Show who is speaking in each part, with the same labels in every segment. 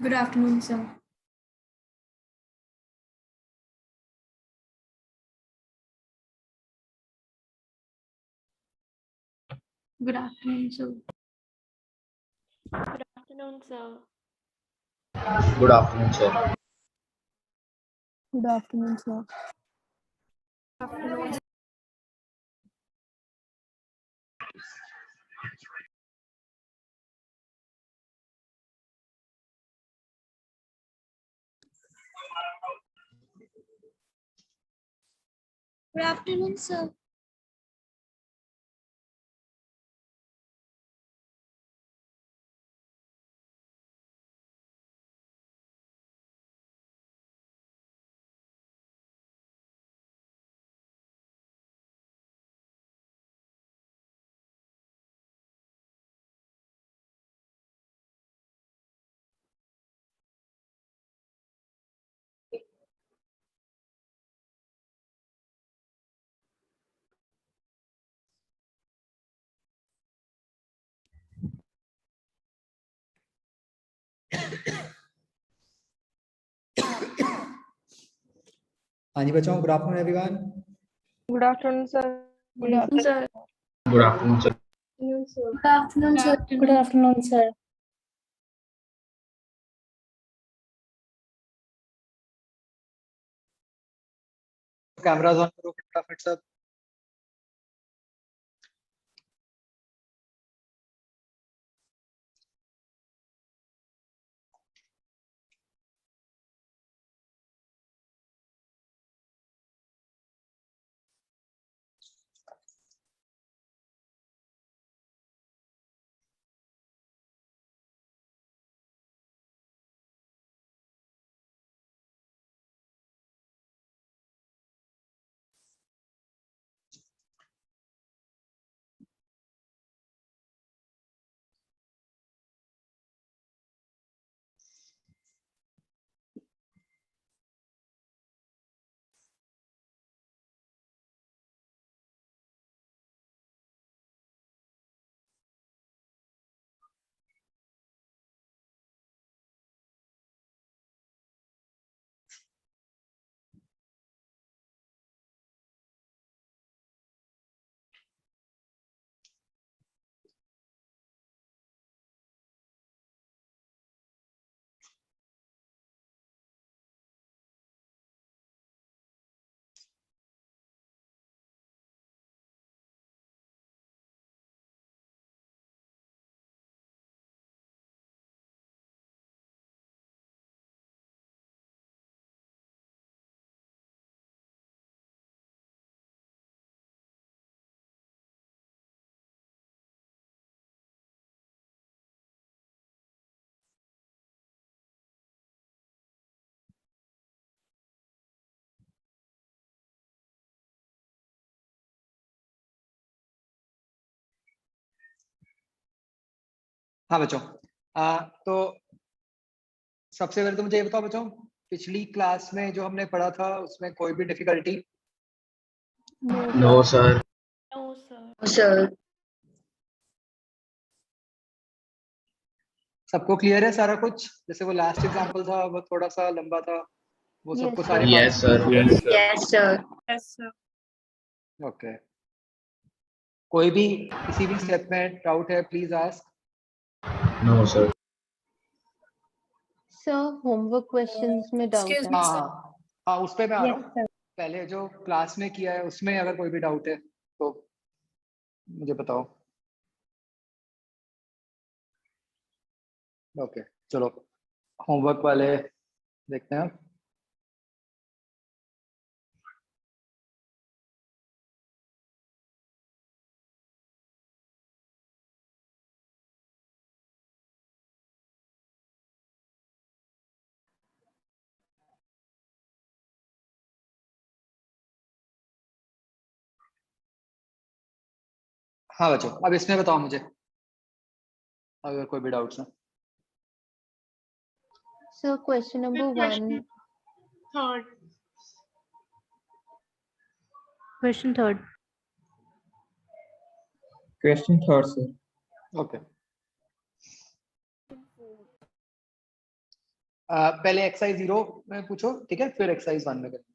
Speaker 1: Good afternoon, sir. Good afternoon, sir.
Speaker 2: Good afternoon, sir.
Speaker 3: Good afternoon, sir.
Speaker 4: Good afternoon, sir.
Speaker 2: Afternoon.
Speaker 1: Good afternoon, sir.
Speaker 5: हाँ जी बच्चों, good afternoon everyone.
Speaker 2: Good afternoon, sir.
Speaker 4: Good afternoon,
Speaker 1: Sir.
Speaker 3: Good afternoon, sir.
Speaker 1: Good afternoon, sir.
Speaker 4: Good afternoon, sir.
Speaker 5: Cameras on करो फटाफट सब। हाँ बच्चों, तो सबसे पहले तो मुझे ये बताओ बच्चों, पिछली क्लास में जो हमने पढ़ा था उसमें कोई भी difficulty?
Speaker 3: No, sir.
Speaker 2: No, sir.
Speaker 1: Sir.
Speaker 5: सबको क्लियर है सारा कुछ? जैसे वो लास्ट एग्जांपल था वो थोड़ा सा लंबा था, वो
Speaker 4: Yes,
Speaker 5: सबको
Speaker 4: sir.
Speaker 5: सारे
Speaker 3: Yes, sir.
Speaker 1: Yes, sir.
Speaker 2: Yes, sir.
Speaker 5: Okay. कोई भी किसी भी स्टेप में डाउट है please ask.
Speaker 3: No, sir.
Speaker 4: Sir, homework questions में doubt
Speaker 1: Excuse
Speaker 4: है.
Speaker 1: me,
Speaker 5: हाँ
Speaker 1: sir.
Speaker 5: हाँ हाँ, उस पे मैं आ रहा
Speaker 4: Yes,
Speaker 5: हूँ।
Speaker 4: sir.
Speaker 5: पहले जो क्लास में किया है उसमें अगर कोई भी डाउट है तो मुझे बताओ। ओके चलो, होमवर्क वाले देखते हैं। हाँ बच्चों, अब इसमें बताओ मुझे अगर कोई भी डाउट्स है।
Speaker 4: Sir, question number one.
Speaker 2: Third.
Speaker 4: Question third.
Speaker 6: Question third, sir.
Speaker 5: Okay पहले एक्सरसाइज 0 में पूछो, ठीक है, फिर एक्सरसाइज 1 में करेंगे।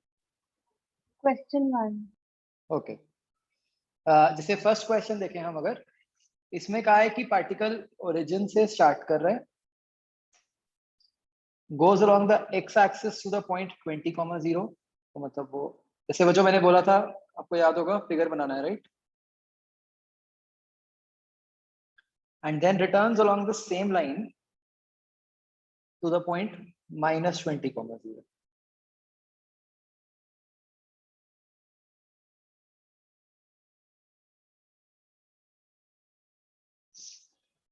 Speaker 1: Question 1.
Speaker 5: ओके, जैसे फर्स्ट क्वेश्चन देखें हम, अगर इसमें कहा है कि पार्टिकल ओरिजिन से स्टार्ट कर रहे हैं, goes along the x axis to the point 20,0, तो मतलब वो जैसे वो जो मैंने बोला था, आपको याद होगा, फिगर बनाना है, right, and then returns along the same line to the point -20,0.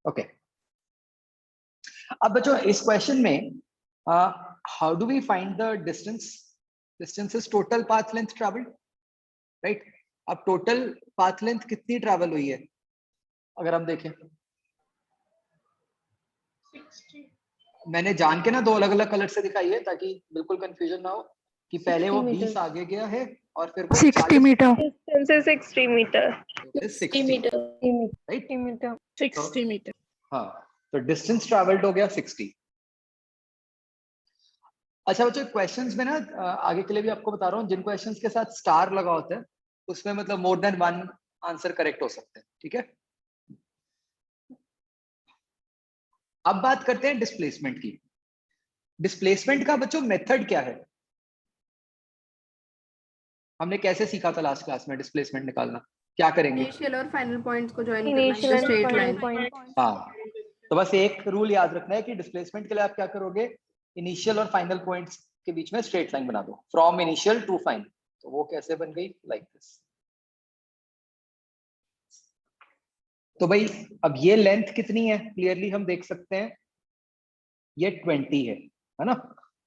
Speaker 5: Okay, अब बच्चों इस क्वेश्चन में how do we find the distance? Distance is total path length travelled, right. अब टोटल पाथ लेंथ कितनी ट्रैवल हुई है अगर हम देखें?
Speaker 2: 60.
Speaker 5: मैंने जान के ना दो अलग अलग कलर से दिखाई है ताकि बिल्कुल कंफ्यूजन ना हो कि पहले वो
Speaker 4: 60
Speaker 5: 20
Speaker 4: meters.
Speaker 5: आगे गया है और फिर वो
Speaker 2: 60
Speaker 5: 40
Speaker 2: meter. Distance is 60 meter.
Speaker 5: 60
Speaker 1: meter.
Speaker 5: Right.
Speaker 2: 60 meter. 60 meter.
Speaker 5: हाँ, तो डिस्टेंस ट्रैवल्ड हो गया 60। अच्छा बच्चों, क्वेश्चंस में ना आगे के लिए भी आपको बता रहा हूँ, जिन क्वेश्चंस के साथ स्टार लगा होता है उसमें मतलब more than one answer correct हो सकते हैं, ठीक है। अब बात करते हैं डिस्प्लेसमेंट की। डिस्प्लेसमेंट का बच्चों मेथड क्या है? हमने कैसे सीखा था लास्ट क्लास में डिस्प्लेसमेंट निकालना? क्या करेंगे?
Speaker 1: Initial और final points को join करना
Speaker 2: Initial
Speaker 1: है
Speaker 2: and
Speaker 1: straight
Speaker 2: final
Speaker 1: line.
Speaker 2: point.
Speaker 5: हाँ, तो बस एक रूल याद रखना है कि डिस्प्लेसमेंट के लिए आप क्या करोगे, इनिशियल और फाइनल पॉइंट्स के बीच में स्ट्रेट लाइन बना दो, फ्रॉम इनिशियल टू फाइनल। तो वो कैसे बन गई? Like this. तो भाई अब ये लेंथ कितनी है क्लियरली हम देख सकते हैं, ये 20 है ना,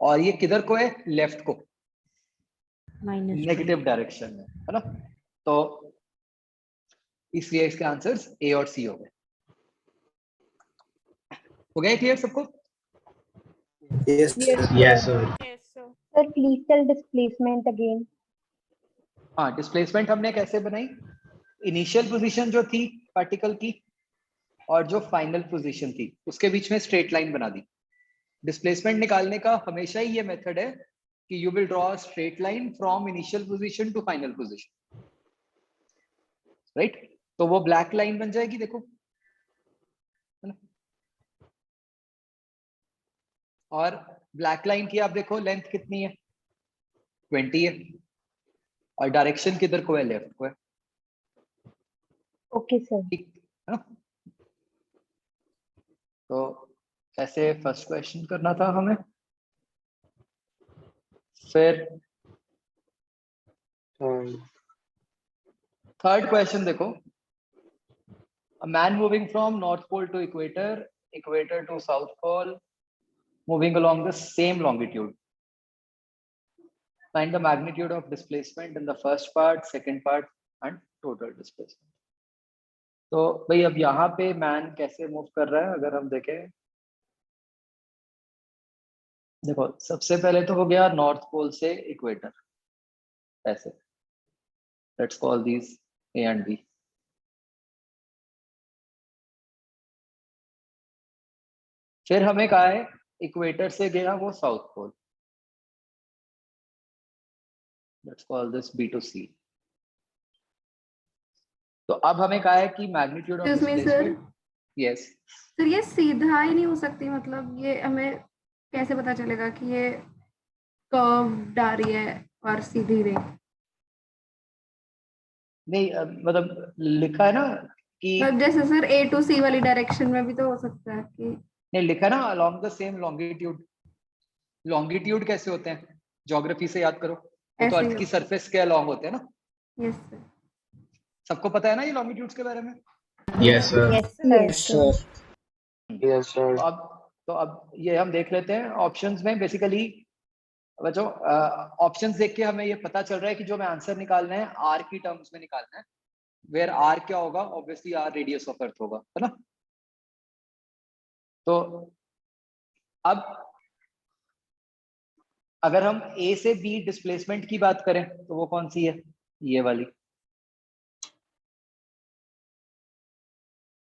Speaker 5: और ये किधर को है? लेफ्ट को, नेगेटिव डायरेक्शन में, है ना। तो इसलिए इसके आंसर्स ए और सी हो गए। हो गया क्लियर सबको?
Speaker 3: Yes, sir.
Speaker 2: Yes, sir.
Speaker 4: Sir, please tell displacement again.
Speaker 5: हाँ, डिस्प्लेसमेंट हमने कैसे बनाई? इनिशियल पोजीशन जो थी पार्टिकल की और जो फाइनल पोजीशन थी उसके बीच में स्ट्रेट लाइन बना दी। डिस्प्लेसमेंट निकालने का हमेशा ही ये मेथड है कि you will draw straight line from initial position to final position, right. तो वो ब्लैक लाइन बन जाएगी, देखो, है ना। और ब्लैक लाइन की आप देखो लेंथ कितनी है? 20 है, और डायरेक्शन किधर को है? लेफ्ट को है,
Speaker 4: Okay, sir.
Speaker 5: ठीक है ना। तो ऐसे फर्स्ट क्वेश्चन करना था हमें। फिर थर्ड क्वेश्चन देखो, a man moving from north pole to equator to south pole, moving along the same longitude, find the magnitude of displacement in the first part, second part and total displacement। तो भाई अब यहाँ पे man कैसे move कर रहा है अगर हम देखें, देखो सबसे पहले तो हो गया नॉर्थ पोल से इक्वेटर, ऐसे, let's call these a and b. फिर हमें कहा है इक्वेटर से गया वो south pole, let's call this b to c. तो अब हमें कहा है कि magnitude of
Speaker 1: Excuse me, sir.
Speaker 5: Displacement, yes,
Speaker 1: sir ये सीधा ही नहीं हो सकती, मतलब ये हमें कैसे पता चलेगा कि ये कर्व्ड आ रही है और सीधी नहीं?
Speaker 5: नहीं मतलब लिखा है ना कि,
Speaker 1: मतलब जैसे सर A to C वाली डायरेक्शन में भी तो हो सकता है कि
Speaker 5: नहीं लिखा है ना along the same longitude. Longitude कैसे होते हैं? ज्योग्राफी से याद करो, वो तो
Speaker 1: ऐसे
Speaker 5: अर्थ की सरफेस के अलोंग होते हैं ना।
Speaker 1: Yes sir.
Speaker 5: सबको पता है ना ये लॉन्गिट्यूड्स के बारे में।
Speaker 3: Yes, sir.
Speaker 4: Yes, sir.
Speaker 3: Yes, sir.
Speaker 5: तो अब ये हम देख लेते हैं ऑप्शंस में। बेसिकली बच्चों ऑप्शंस देख के हमें ये पता चल रहा है कि जो हमें आंसर निकालना है आर की टर्म्स में निकालना है, वेयर आर क्या होगा? Obviously r radius of earth होगा, है ना। तो अब अगर हम ए से बी डिस्प्लेसमेंट की बात करें तो वो कौन सी है? ये वाली।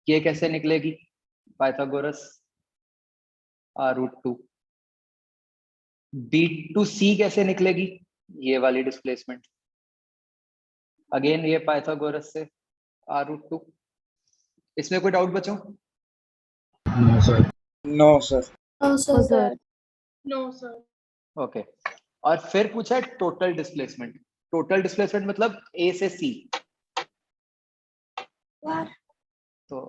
Speaker 5: ये कैसे निकलेगी? पाइथागोरस √2। बी टू सी कैसे निकलेगी, ये वाली डिस्प्लेसमेंट, अगेन ये पाइथागोरस से r√2। इसमें कोई डाउट बच्चों?
Speaker 3: No, sir. No, sir.
Speaker 4: No, sir.
Speaker 2: No, sir.
Speaker 5: Okay और फिर पूछा है टोटल डिस्प्लेसमेंट। टोटल डिस्प्लेसमेंट मतलब ए से सी, तो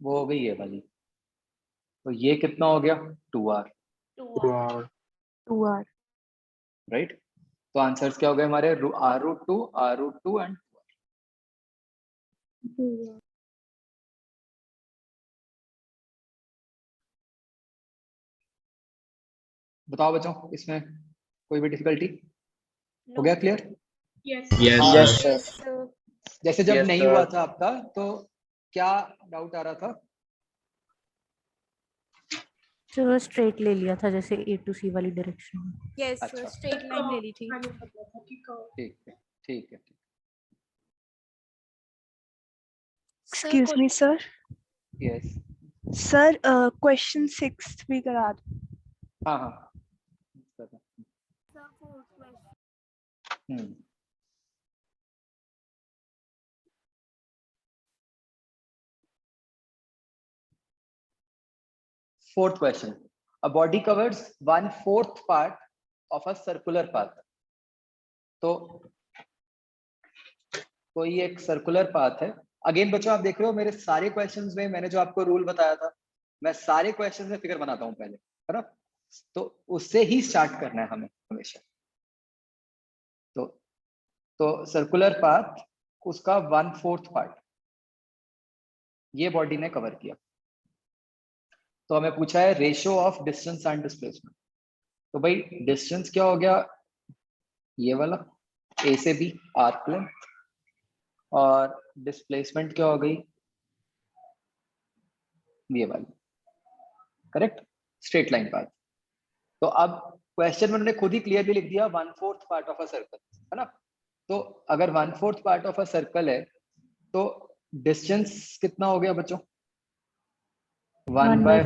Speaker 5: वो हो गई ये वाली, तो ये कितना हो गया 2r,
Speaker 3: 2R.
Speaker 4: 2R.
Speaker 5: राइट। तो आंसर्स क्या हो गए हमारे, r√2 एंड बताओ बच्चों इसमें कोई भी डिफिकल्टी, हो गया clear?
Speaker 2: Yes.
Speaker 3: Yes,
Speaker 5: Yes,
Speaker 3: sir.
Speaker 4: sir.
Speaker 5: जैसे जब
Speaker 3: Yes,
Speaker 5: नहीं
Speaker 3: sir.
Speaker 5: हुआ था आपका तो क्या डाउट आ रहा था?
Speaker 6: चलो स्ट्रेट ले लिया था जैसे A to C वाली डायरेक्शन में।
Speaker 7: यस
Speaker 5: अच्छा।
Speaker 7: स्ट्रेट लाइन ले ली थी।
Speaker 2: हमें पता था कि कर्व।
Speaker 5: ठीक है ठीक है।
Speaker 8: Excuse me, sir.
Speaker 5: Yes
Speaker 8: Sir, question 6 भी करा दो।
Speaker 5: हाँ हाँ हम्म। Fourth question. A body covers 1/4 part of a circular path. तो कोई एक सर्कुलर पाथ है। अगेन बच्चों आप देख रहे हो मेरे सारे क्वेश्चंस में मैंने जो आपको रूल बताया था, मैं सारे क्वेश्चंस में फिगर बनाता हूँ पहले, है ना? तो उससे ही स्टार्ट करना है हमें हमेशा। तो सर्कुलर पाथ उसका 1/4 पार्ट ये बॉडी ने कवर किया। तो हमें पूछा है ratio of distance and displacement. तो भाई डिस्टेंस क्या हो गया, ये वाला ए से बी आर्क लेंथ, और डिस्प्लेसमेंट क्या हो गई, ये वाली, करेक्ट, स्ट्रेट लाइन पाथ। तो अब क्वेश्चन में उन्होंने खुद ही क्लियरली लिख दिया 1/4 पार्ट ऑफ अ सर्कल, है ना? तो अगर 1/4 पार्ट ऑफ अ सर्कल है तो डिस्टेंस कितना हो गया बच्चों, 1/4
Speaker 6: pi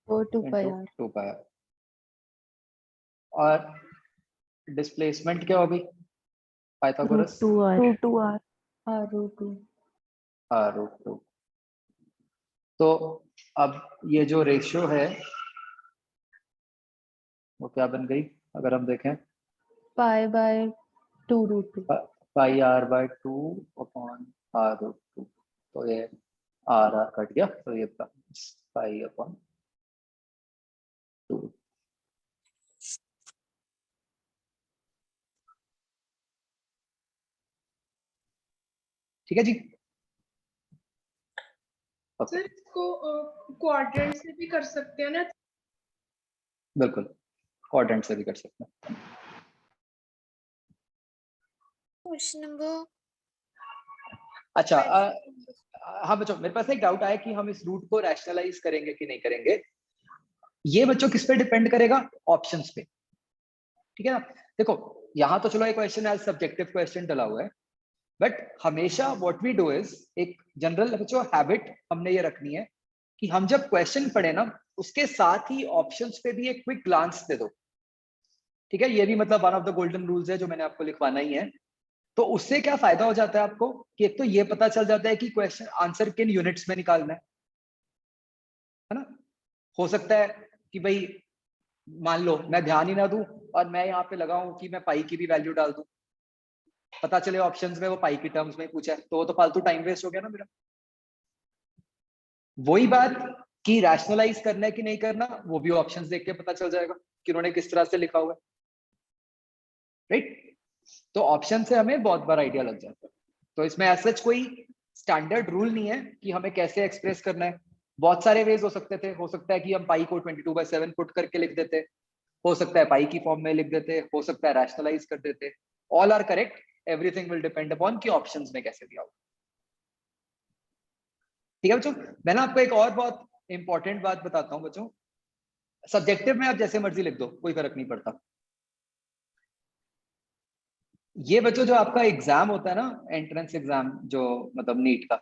Speaker 6: r
Speaker 4: 2 pi r.
Speaker 5: 2 pi r। और डिस्प्लेसमेंट क्या हो गई, पाइथागोरस
Speaker 6: √2r
Speaker 4: R2.
Speaker 5: r√2। तो अब ये जो रेशियो है वो क्या बन गई, अगर हम देखें
Speaker 4: Pi by 2√2.
Speaker 5: Pi r/2 upon r√2। तो ये r कट गया, तो ये पाई अपॉन 2। ठीक है जी।
Speaker 2: सर इसको क्वाड्रेंट से भी कर सकते हैं ना?
Speaker 5: बिल्कुल क्वाड्रेंट से भी कर सकते हैं।
Speaker 7: क्वेश्चन नंबर
Speaker 5: अच्छा हाँ बच्चों मेरे पास एक डाउट आया कि हम इस रूट को रैशनलाइज करेंगे कि नहीं करेंगे। ये बच्चों किस पे डिपेंड करेगा, ऑप्शंस पे, ठीक है ना? देखो यहाँ तो चलो एक क्वेश्चन एज सब्जेक्टिव क्वेश्चन डला हुआ है, बट हमेशा व्हाट वी डू इज एक जनरल बच्चों हैबिट हमने ये रखनी है कि हम जब क्वेश्चन पढ़े ना उसके साथ ही ऑप्शंस पे भी एक क्विक ग्लांस दे दो, ठीक है? ये भी मतलब one of the golden rules है जो मैंने आपको लिखवाना ही है। तो उससे क्या फायदा हो जाता है आपको कि एक तो ये पता चल जाता है कि क्वेश्चन आंसर किन यूनिट्स में निकालना है ना? हो सकता है कि भाई मान लो मैं ध्यान ही ना दूं और मैं यहाँ पे लगाऊं कि मैं पाई की भी वैल्यू डाल दूं, पता चले ऑप्शंस में वो पाई की टर्म्स में पूछा है, तो वो तो फालतू टाइम वेस्ट हो गया ना मेरा। वही बात कि रैशनलाइज करना है कि नहीं करना वो भी ऑप्शंस देख के पता चल जाएगा कि उन्होंने किस तरह से लिखा हुआ है, राइट? तो ऑप्शन से हमें बहुत बार आइडिया लग जाता है। तो इसमें एज सच कोई स्टैंडर्ड रूल नहीं है कि हमें कैसे एक्सप्रेस करना है। बहुत सारे वेज हो सकते थे, हो सकता है कि हम पाई को 22/7 पुट करके लिख देते, हो सकता है पाई की फॉर्म में लिख देते, हो सकता है रैशनलाइज कर देते। All are correct, everything will depend upon कि ऑप्शंस में कैसे दिया हो। ठीक है बच्चों, मैं ना आपको एक और बहुत इंपॉर्टेंट बात बताता हूँ बच्चों। सब्जेक्टिव में आप जैसे मर्जी लिख दो, कोई फर्क नहीं पड़ता। ये बच्चों जो आपका एग्जाम होता है ना, एंट्रेंस एग्जाम जो मतलब नीट का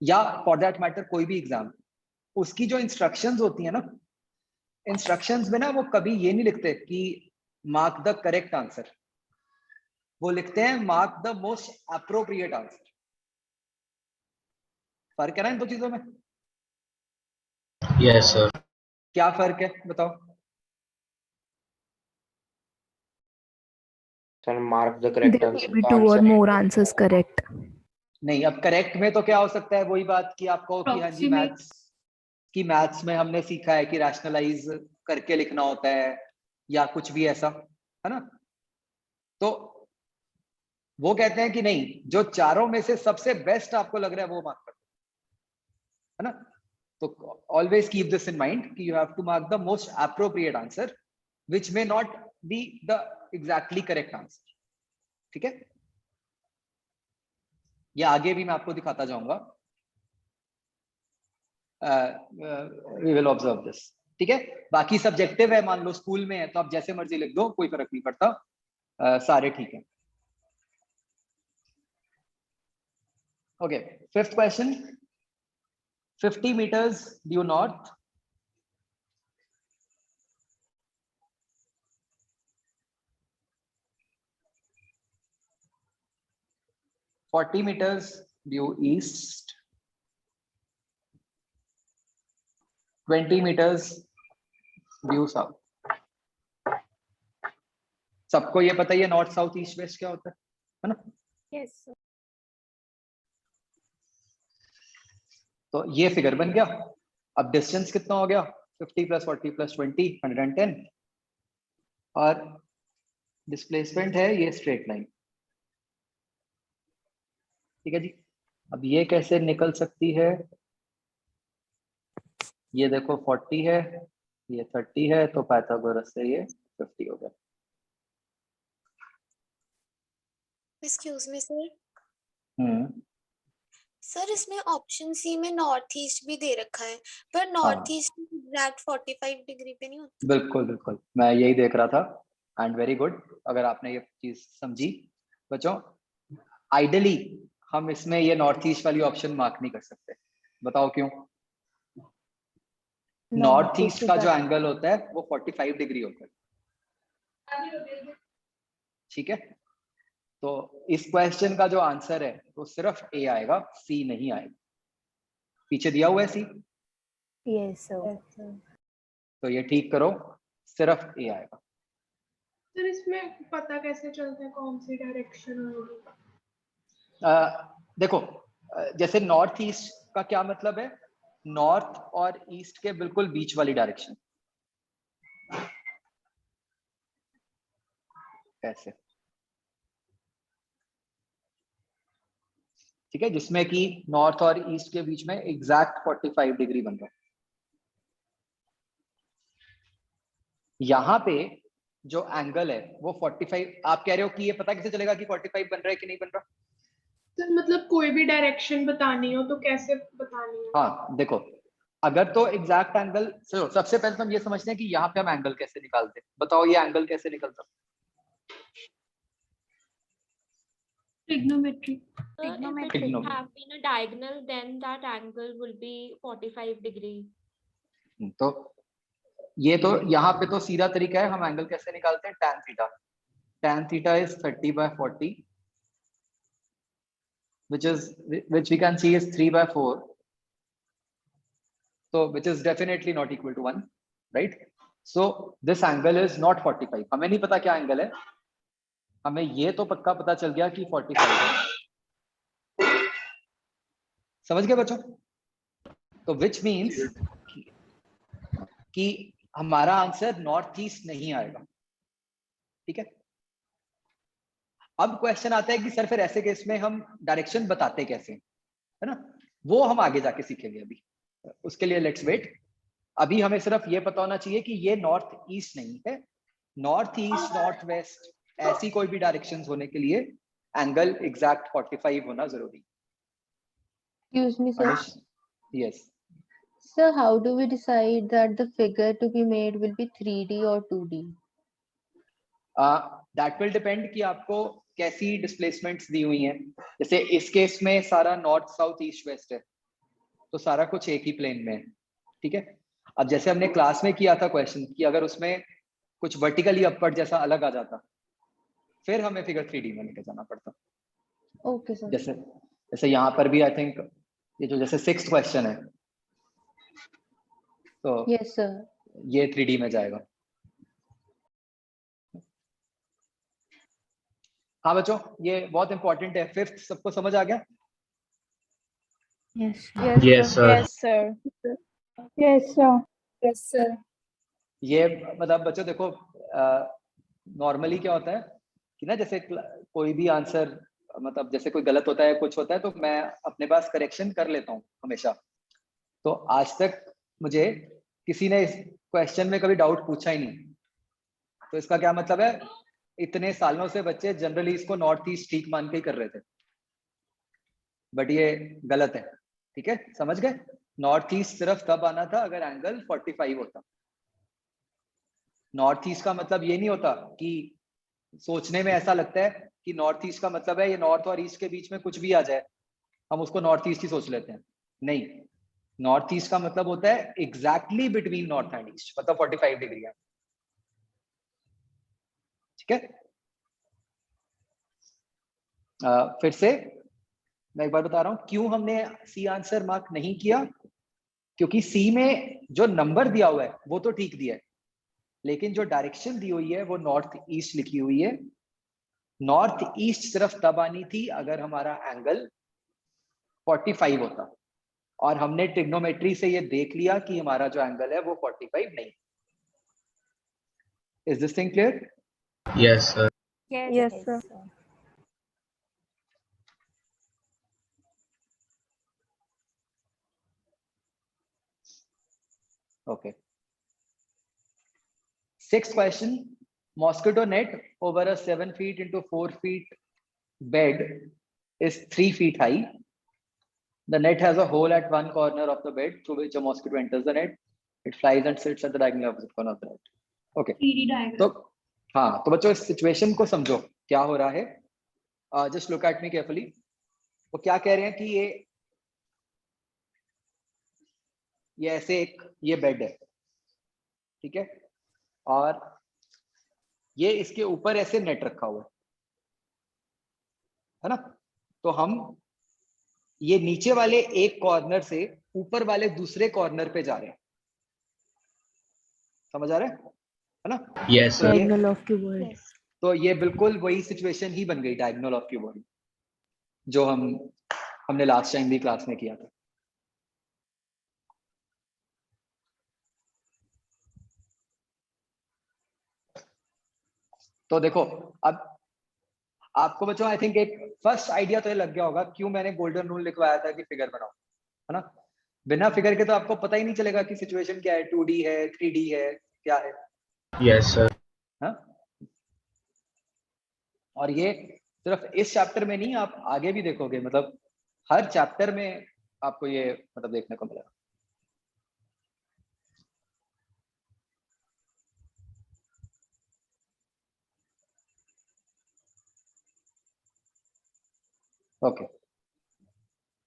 Speaker 5: या फॉर दैट मैटर कोई भी एग्जाम, उसकी जो इंस्ट्रक्शंस होती है ना इंस्ट्रक्शंस में ना वो कभी ये नहीं लिखते कि मार्क द करेक्ट आंसर, वो लिखते हैं mark the most appropriate answer. फर्क है ना इन दो चीजों में?
Speaker 3: Yes, sir.
Speaker 5: क्या फर्क है बताओ?
Speaker 3: Sir, mark the correct
Speaker 4: There
Speaker 3: answer.
Speaker 4: may be two or more answers correct.
Speaker 5: नहीं, अब करेक्ट में तो क्या हो सकता है, वही बात कि आपको कि हाँ जी
Speaker 1: Approximate.
Speaker 5: मैथ्स में हमने सीखा है कि रैशनलाइज करके लिखना होता है या कुछ भी ऐसा, है ना? तो वो कहते हैं कि नहीं, जो चारों में से सबसे बेस्ट आपको लग रहा है वो मार्क कर दो, है ना? तो always keep this in mind कि you have to mark the most appropriate answer which may not be the exactly correct answer. ठीक है, ये आगे भी मैं आपको दिखाता जाऊंगा, वी विल ऑब्जर्व दिस। ठीक है, बाकी सब्जेक्टिव है, मान लो स्कूल में है तो आप जैसे मर्जी लिख दो, कोई फर्क नहीं पड़ता, सारे ठीक है। Okay, fifth question, 50 meters due north, $40 meters due east, 20 meters due south। सबको ये पता ही है नॉर्थ साउथ ईस्ट वेस्ट क्या होता है ना?
Speaker 7: Yes, sir.
Speaker 5: तो ये फिगर बन गया। अब डिस्टेंस कितना हो गया? 50 + 40 + 20 110, और डिस्प्लेसमेंट है ये स्ट्रेट लाइन। ठीक है जी, अब ये कैसे निकल सकती है? ये देखो 40 है, ये 30 है, तो पाइथागोरस से ये 50 हो गया।
Speaker 7: Excuse me, sir. सर इसमें ऑप्शन सी में नॉर्थ ईस्ट भी दे रखा है, पर नॉर्थ ईस्ट एग्जैक्ट 45 डिग्री पे नहीं होता।
Speaker 5: बिल्कुल बिल्कुल, मैं यही देख रहा था, एंड वेरी गुड अगर आपने ये चीज समझी। बच्चों, आइडियली हम इसमें ये नॉर्थ ईस्ट वाली ऑप्शन मार्क नहीं कर सकते, बताओ क्यों? नॉर्थ ईस्ट का जो एंगल होता है वो 45 डिग्री होता है। ठीक है, तो इस क्वेश्चन का जो आंसर है वो सिर्फ ए आएगा, सी नहीं आएगा। पीछे दिया हुआ है सी,
Speaker 4: Yes, sir.
Speaker 5: तो ये ठीक करो, सिर्फ ए आएगा।
Speaker 2: सर इसमें पता कैसे चलता है कौन सी डायरेक्शन होगी?
Speaker 5: देखो, जैसे नॉर्थ ईस्ट का क्या मतलब है? नॉर्थ और ईस्ट के बिल्कुल बीच वाली डायरेक्शन। ऐसे, ठीक है, जिसमें कि नॉर्थ और ईस्ट के बीच में एग्जैक्ट 45 डिग्री बन रहा है। यहाँ पे जो एंगल है वो 45, आप कह रहे हो कि ये पता कैसे चलेगा कि 45 बन रहा है कि नहीं बन रहा?
Speaker 2: सर मतलब कोई भी डायरेक्शन बतानी हो तो कैसे बतानी है?
Speaker 5: हाँ देखो, अगर तो एग्जैक्ट एंगल, चलो सबसे पहले तो हम ये समझते हैं कि यहाँ पे हम एंगल कैसे निकालते हैं। बताओ ये एंगल कैसे निकलता?
Speaker 1: Trigonometry.
Speaker 7: If it
Speaker 5: Trigonometry.
Speaker 7: have been a diagonal, then that angle will be 45 degree.
Speaker 5: तो ये तो यहाँ पे तो सीधा तरीका है, हम एंगल कैसे निकालते हैं? tan theta. tan theta is 30/40, which we can see is 3/4, so which is definitely not equal to 1, right? So this angle is not 45। हमें नहीं पता क्या एंगल है, हमें ये तो पक्का पता चल गया कि 45 है। समझ गए बच्चों? तो which means कि हमारा आंसर नॉर्थ ईस्ट नहीं आएगा। ठीक है, अब क्वेश्चन आता है कि सर फिर ऐसे केस में हम डायरेक्शन बताते कैसे, है ना? वो हम आगे जाके सीखेंगे, अभी उसके लिए लेट्स वेट। अभी हमें सिर्फ ये पता होना चाहिए कि ये नॉर्थ ईस्ट नहीं है, नॉर्थ ईस्ट, नॉर्थ वेस्ट, ऐसी कोई भी डायरेक्शंस होने के लिए एंगल एग्जैक्ट 45 होना जरूरी।
Speaker 4: Excuse me, sir.
Speaker 5: Yes,
Speaker 4: Sir, how do we decide that the figure to be made will be 3D or 2D?
Speaker 5: That will depend कि आपको कैसी डिस्प्लेसमेंट्स दी हुई हैं। जैसे इस केस में सारा नॉर्थ साउथ ईस्ट वेस्ट है, तो सारा कुछ एक ही प्लेन में है। ठीक है, अब जैसे हमने क्लास में किया था क्वेश्चन कि अगर उसमें कुछ वर्टिकली अपवर्ड जैसा अलग आ जाता, फिर हमें फिगर 3D में लेके जाना पड़ता।
Speaker 4: Okay sir.
Speaker 5: जैसे जैसे यहाँ पर भी आई थिंक ये जो जैसे 6th क्वेश्चन है, तो
Speaker 4: यस सर।
Speaker 5: ये 3D में जाएगा। हाँ बच्चों, ये बहुत इंपॉर्टेंट है। 5th सबको समझ आ गया?
Speaker 6: Yes
Speaker 3: Yes, sir.
Speaker 8: Yes, sir. Yes, sir.
Speaker 2: Yes, sir.
Speaker 5: ये मतलब बच्चों देखो, नॉर्मली क्या होता है कि ना, जैसे कोई भी आंसर मतलब जैसे कोई गलत होता है, कुछ होता है, तो मैं अपने पास करेक्शन कर लेता हूँ हमेशा। तो आज तक मुझे किसी ने इस क्वेश्चन में कभी डाउट पूछा ही नहीं। तो इसका क्या मतलब है, इतने सालों से बच्चे जनरली इसको नॉर्थ ईस्ट ठीक मान के ही कर रहे थे, बट ये गलत है। ठीक है, समझ गए? नॉर्थ ईस्ट सिर्फ तब आना था अगर एंगल 45 होता। नॉर्थ ईस्ट का मतलब ये नहीं होता कि सोचने में ऐसा लगता है कि नॉर्थ ईस्ट का मतलब है ये नॉर्थ और ईस्ट के बीच में कुछ भी आ जाए हम उसको नॉर्थ ईस्ट ही सोच लेते हैं। नहीं, नॉर्थ ईस्ट का मतलब होता है exactly between north and east, मतलब 45 डिग्री है। ठीक है, फिर से मैं एक बार बता रहा हूं क्यों हमने सी आंसर मार्क नहीं किया। क्योंकि सी में जो नंबर दिया हुआ है वो तो ठीक दिया है, लेकिन जो डायरेक्शन दी हुई है वो नॉर्थ ईस्ट लिखी हुई है। नॉर्थ ईस्ट सिर्फ तब आनी थी अगर हमारा एंगल 45 होता, और हमने ट्रिग्नोमेट्री से ये देख लिया कि हमारा जो एंगल है वो 45 नहीं। Is this thing clear?
Speaker 3: Yes, sir.
Speaker 8: Yes, sir.
Speaker 5: Okay. 6th question. Mosquito net over a 7 feet into 4 feet bed is 3 feet high. The net has a hole at one corner of the bed through which a mosquito enters the net. It flies and sits at the diagonal opposite corner of the net. Okay.
Speaker 2: 3D diagram.
Speaker 5: तो हाँ, तो बच्चों इस situation को समझो क्या हो रहा है। Just look at me carefully. वो क्या कह रहे हैं कि ये ऐसे एक ये बेड है, ठीक है, और ये इसके ऊपर ऐसे नेट रखा हुआ है ना। तो हम ये नीचे वाले एक कॉर्नर से ऊपर वाले दूसरे कॉर्नर पे जा रहे हैं। समझ आ रहा है ना?
Speaker 3: Yes,
Speaker 5: तो
Speaker 3: sir.
Speaker 6: Diagonal of cuboid.
Speaker 5: तो ये बिल्कुल वही सिचुएशन ही बन गई, डायगोनल ऑफ क्यूबॉइड, जो हमने लास्ट टाइम भी क्लास में किया था। तो देखो, अब आपको बच्चों आई थिंक एक फर्स्ट आइडिया तो ये लग गया होगा क्यों मैंने गोल्डन रूल लिखवाया था कि फिगर बनाओ, है ना। बिना फिगर के तो आपको पता ही नहीं चलेगा कि सिचुएशन क्या है, 2D है, 3D है, क्या है।
Speaker 3: Yes, sir.
Speaker 5: हाँ, और ये सिर्फ इस चैप्टर में नहीं, आप आगे भी देखोगे, मतलब हर चैप्टर में आपको ये मतलब देखने को मिलेगा। Okay,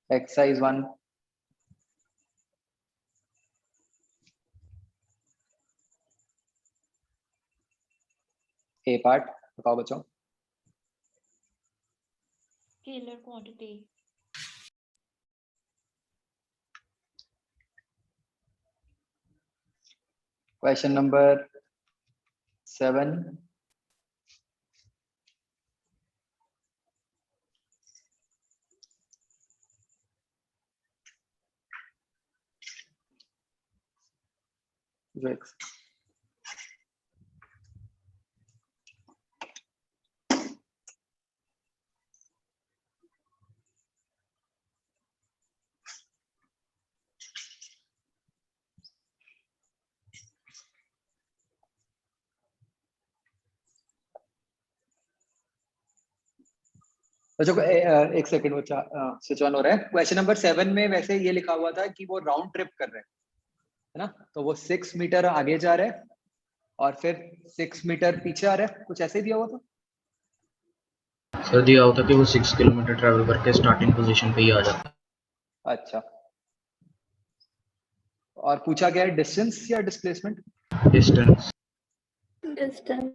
Speaker 5: exercise 1। ए पार्ट बताओ बच्चों।
Speaker 9: Scalar quantity.
Speaker 5: Question number 7। बच्चों एक सेकंड, वो स्विच ऑन हो रहा है। क्वेश्चन नंबर 7 में वैसे ये लिखा हुआ था कि वो राउंड ट्रिप कर रहे हैं, है ना। तो वो 6 मीटर आगे जा रहे हैं और फिर 6 मीटर पीछे आ रहा है, कुछ ऐसे दिया हुआ था।
Speaker 3: सर दिया होता कि वो 6 किलोमीटर ट्रैवल करके स्टार्टिंग पोजीशन पे ही आ जाता है।
Speaker 5: अच्छा, और पूछा गया है डिस्टेंस या डिस्प्लेसमेंट?
Speaker 3: डिस्टेंस।
Speaker 1: डिस्टेंस।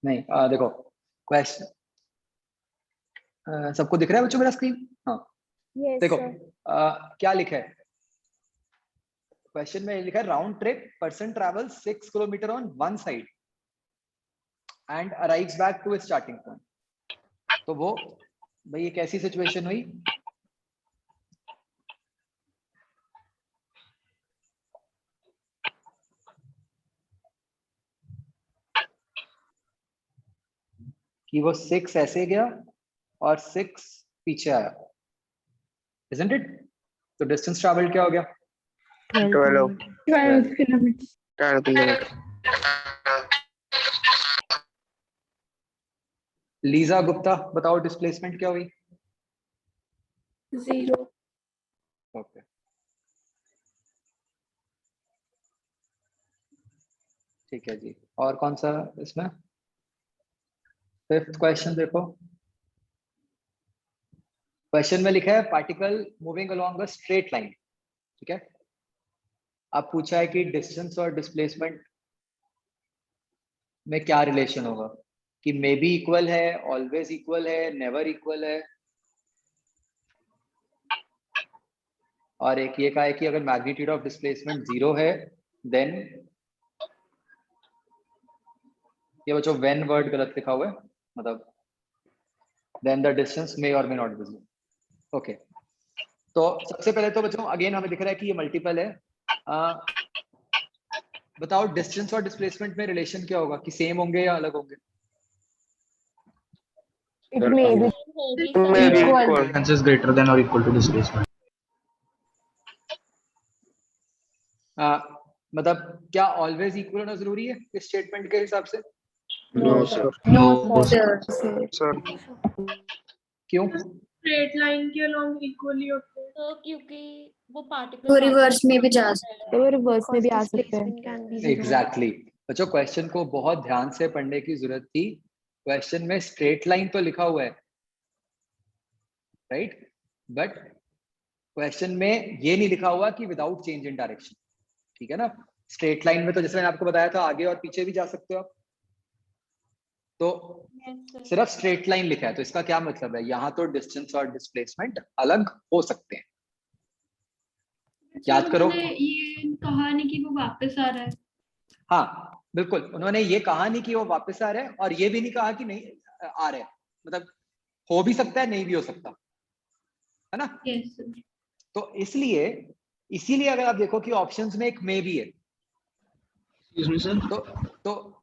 Speaker 5: नहीं, देखो क्वेश्चन सबको दिख रहा है बच्चों मेरा स्क्रीन? हाँ
Speaker 9: Yes,
Speaker 5: देखो
Speaker 9: sir.
Speaker 5: क्या लिखा है क्वेश्चन में? लिखा है round trip person travel 6 kilometre on one side and arrives back to starting point. तो वो भाई ये कैसी सिचुएशन हुई? कि वो 6 ऐसे गया और 6 पीछे आया, isn't it? तो डिस्टेंस ट्रैवल क्या हो गया?
Speaker 6: 12
Speaker 8: किलोमीटर।
Speaker 5: लीजा गुप्ता बताओ डिस्प्लेसमेंट क्या हुई?
Speaker 1: 0।
Speaker 5: ओके ठीक है जी। और कौन सा इसमें? 5th क्वेश्चन देखो। क्वेश्चन में लिखा है particle moving along a straight line, ठीक है। अब पूछा है कि डिस्टेंस और डिस्प्लेसमेंट में क्या रिलेशन होगा, कि मे बी इक्वल है, ऑलवेज इक्वल है, नेवर इक्वल है। और एक ये कहा है कि अगर मैग्नीट्यूड ऑफ डिस्प्लेसमेंट 0 है देन, ये बच्चों व्हेन वर्ड गलत लिखा हुआ है, मतलब देन द डिस्टेंस मे और मे नॉट विजिबल। ओके तो सबसे पहले तो बच्चों अगेन हमें दिख रहा है कि ये मल्टीपल है। बताओ डिस्टेंस और डिस्प्लेसमेंट में रिलेशन क्या होगा, कि सेम होंगे या अलग होंगे?
Speaker 4: It may be equal.
Speaker 3: Distance is greater than or equal to displacement.
Speaker 5: मतलब क्या ऑलवेज इक्वल होना जरूरी है इस स्टेटमेंट के हिसाब से?
Speaker 3: No, sir.
Speaker 4: No,
Speaker 8: सर
Speaker 5: क्यों?
Speaker 2: स्ट्रेट लाइन के अलोंग इक्वली होते हैं।
Speaker 9: तो क्योंकि वो पार्टिकल
Speaker 7: वो रिवर्स में भी जा सकते
Speaker 6: तो वो रिवर्स में भी आ सकते हैं।
Speaker 9: कैन बी
Speaker 5: एग्जैक्टली बच्चों क्वेश्चन को बहुत ध्यान से पढ़ने की जरूरत थी। क्वेश्चन में स्ट्रेट लाइन तो लिखा हुआ है, राइट, बट क्वेश्चन में ये नहीं लिखा हुआ कि विदाउट चेंज इन डायरेक्शन, ठीक है ना। स्ट्रेट लाइन में तो जैसे मैंने आपको बताया था आगे और पीछे भी जा सकते हो आप, तो सिर्फ स्ट्रेट लाइन लिखा है, तो इसका क्या मतलब है? यहाँ तो डिस्टेंस और डिस्प्लेसमेंट अलग हो सकते हैं। याद करो,
Speaker 1: ये कहा नहीं कि वो वापस आ रहा है।
Speaker 5: हाँ बिल्कुल, उन्होंने ये कहा नहीं कि वो वापस आ रहे हैं और ये भी नहीं कहा कि नहीं आ रहे हैं, मतलब हो भी सकता है नहीं भी हो सकता है ना।
Speaker 1: यस
Speaker 5: तो इसीलिए अगर आप देखो कि ऑप्शंस में एक मे भी है,
Speaker 3: Excuse me, sir.
Speaker 5: तो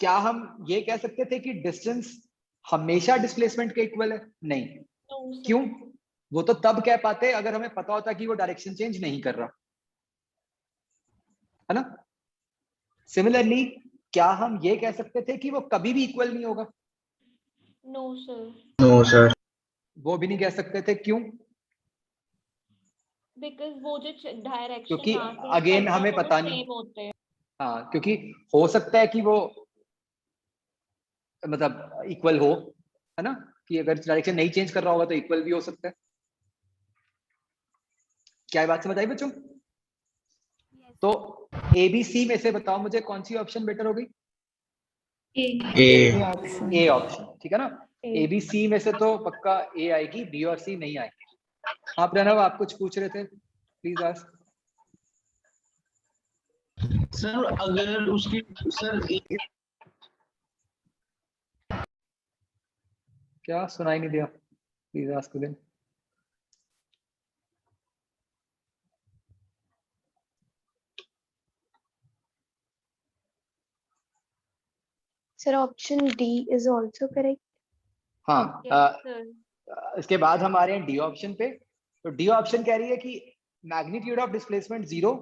Speaker 5: क्या हम ये कह सकते थे कि डिस्टेंस हमेशा डिस्प्लेसमेंट के इक्वल है? नहीं। क्यों? वो तो तब कह पाते अगर हमें पता होता कि वो डायरेक्शन चेंज नहीं कर रहा, है ना। सिमिलरली क्या हम ये कह सकते थे कि वो कभी भी इक्वल नहीं होगा?
Speaker 9: No sir.
Speaker 3: No, sir.
Speaker 5: वो भी नहीं कह सकते थे। क्यों?
Speaker 9: बिकॉज वो जो डायरेक्शन
Speaker 5: क्योंकि अगेन हमें पता नहीं,
Speaker 9: सेम होते हैं।
Speaker 5: हाँ क्योंकि हो सकता है कि वो मतलब इक्वल हो, है ना, कि अगर डायरेक्शन नहीं चेंज कर रहा होगा तो इक्वल भी हो सकता है। क्या ये बात समझ आई बच्चों? तो ए बी सी में से बताओ मुझे कौन सी ऑप्शन बेटर हो गई?
Speaker 3: A.
Speaker 5: ए ऑप्शन, ठीक है ना। ए बी सी में से तो पक्का ए आएगी, बी और सी नहीं आएगी। हाँ प्रणव आप कुछ पूछ रहे थे, प्लीज आस्क।
Speaker 3: सर अगर उसकी
Speaker 5: क्या सुनाई नहीं दिया? Please ask again.
Speaker 8: Sir option D is also correct.
Speaker 5: हाँ इसके बाद हम आ रहे हैं डी ऑप्शन पे। तो डी ऑप्शन कह रही है कि magnitude of displacement 0,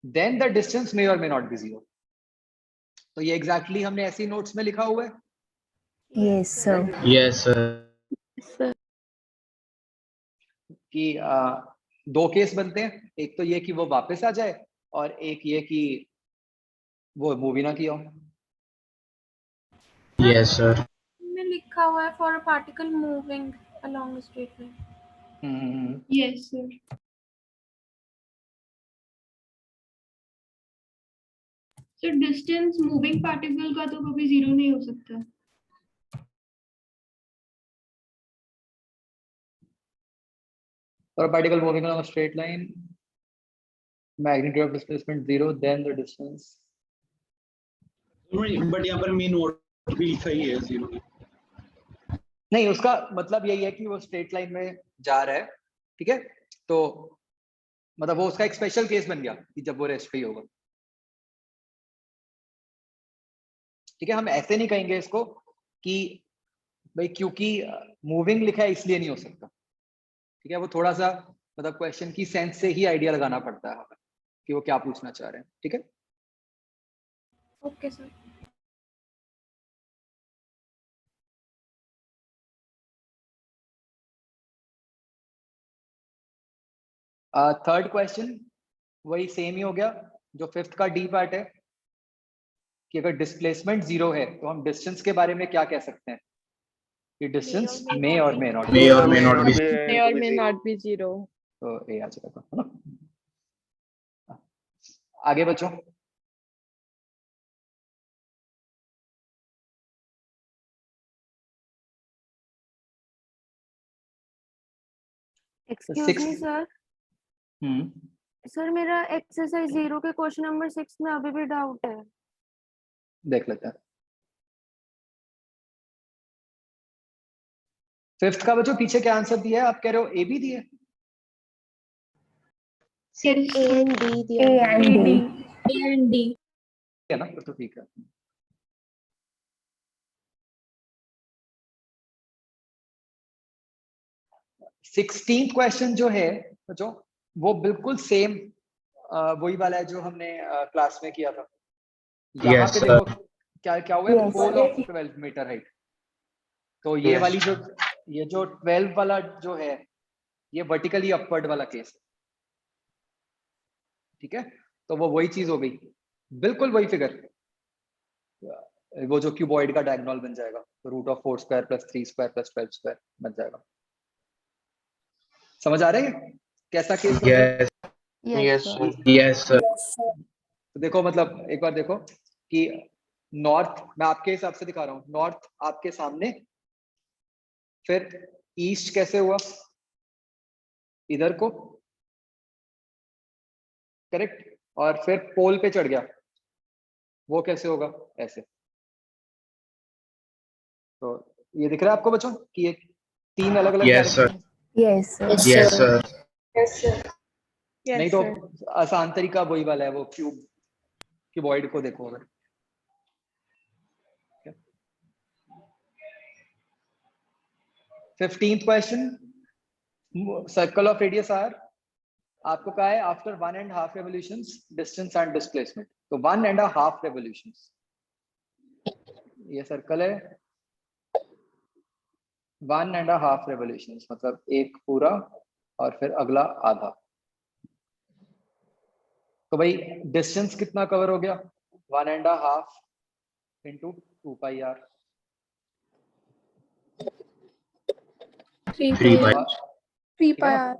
Speaker 5: then the distance may और मे नॉट बी 0। तो ये एग्जैक्टली हमने ऐसे ही नोट्स में लिखा हुआ है।
Speaker 6: Yes, sir.
Speaker 3: Yes, sir.
Speaker 8: Sir.
Speaker 5: कि दो केस बनते हैं, एक तो ये कि वो वापस आ जाए और एक ये कि वो मूवी ना किया हो।
Speaker 3: Yes, sir.
Speaker 2: में लिखा हुआ है for a particle moving along a straight line. Yes, sir. So distance moving particle का तो कभी 0 नहीं हो सकता।
Speaker 5: For a particle moving along a straight line, magnitude of displacement 0, then the distance.
Speaker 10: But यहाँ पर मेन नोट भी लिखा ही है 0।
Speaker 5: नहीं, उसका मतलब यही है कि वो स्ट्रेट लाइन में जा रहा है, ठीक है। तो मतलब वो उसका एक स्पेशल केस बन गया कि जब वो रेस्ट पे ही होगा, ठीक है। हम ऐसे नहीं कहेंगे इसको कि भाई क्योंकि मूविंग लिखा है इसलिए नहीं हो सकता, ठीक है। वो थोड़ा सा मतलब क्वेश्चन की सेंस से ही आइडिया लगाना पड़ता है हमें कि वो क्या पूछना चाह रहे हैं, ठीक है।
Speaker 2: Okay, sir.
Speaker 5: थर्ड क्वेश्चन वही सेम ही हो गया जो फिफ्थ का डी पार्ट है कि अगर डिस्प्लेसमेंट 0 है तो हम डिस्टेंस के बारे में क्या कह सकते हैं कि डिस्टेंस मे और may not
Speaker 3: May or may not be.
Speaker 8: May or may not be 0.
Speaker 5: तो ये आ जाएगा, है ना। आगे बच्चों,
Speaker 6: Excuse me, sir. सर मेरा एक्सरसाइज 0 के क्वेश्चन नंबर 6 में अभी भी डाउट है।
Speaker 5: देख लेते हैं। फिफ्थ का बच्चों पीछे क्या आंसर दिया है? आप कह रहे हो ए बी दिया है?
Speaker 9: सिर्फ
Speaker 6: A and D दिया
Speaker 8: A
Speaker 6: है।
Speaker 8: and D.
Speaker 9: A and D.
Speaker 5: है ना, तो ठीक है। सिक्सटीन्थ क्वेश्चन जो है बच्चों वो बिल्कुल सेम वही वाला है जो हमने क्लास में किया था। यहाँ
Speaker 3: Yes,
Speaker 5: पे
Speaker 3: sir.
Speaker 5: देखो क्या क्या हुआ है,
Speaker 6: Yes.
Speaker 5: Pole of 12 metre height. तो ये
Speaker 3: Yes.
Speaker 5: वाली ये जो 12 वाला जो है ये वर्टिकली अपवर्ड वाला केस है, ठीक है। तो वो वही चीज हो गई, बिल्कुल वही फिगर, वो जो क्यूबॉइड का डायगोनल बन जाएगा तो root of 4 square plus 3 square plus 12 square बन जाएगा। समझ आ रहा है कैसा केस बन रहा है?
Speaker 3: Yes.
Speaker 6: Yes, sir.
Speaker 3: Yes, sir.
Speaker 5: तो देखो मतलब एक बार देखो कि नॉर्थ मैं आपके हिसाब से दिखा रहा हूँ, नॉर्थ आपके सामने, फिर ईस्ट कैसे हुआ इधर को, करेक्ट, और फिर पोल पे चढ़ गया, वो कैसे होगा ऐसे। तो ये दिख रहा है आपको बच्चों कि ये तीन अलग अलग
Speaker 3: Yes, sir.
Speaker 6: Yes, sir.
Speaker 3: Yes, sir.
Speaker 5: नहीं
Speaker 8: Yes,
Speaker 5: तो
Speaker 8: sir.
Speaker 5: आसान तरीका वही वाला है, वो क्यूबॉइड को देखो अगर। 15th question, circle of radius r, आपको कहा है after 1.5 revolutions distance and displacement. तो 1.5 revolutions, ये सर्कल है 1.5 revolutions मतलब एक पूरा और फिर अगला आधा। तो भाई डिस्टेंस कितना कवर हो गया, 1.5 into 2 pi r,
Speaker 3: 3 pi.
Speaker 2: 3 pi r.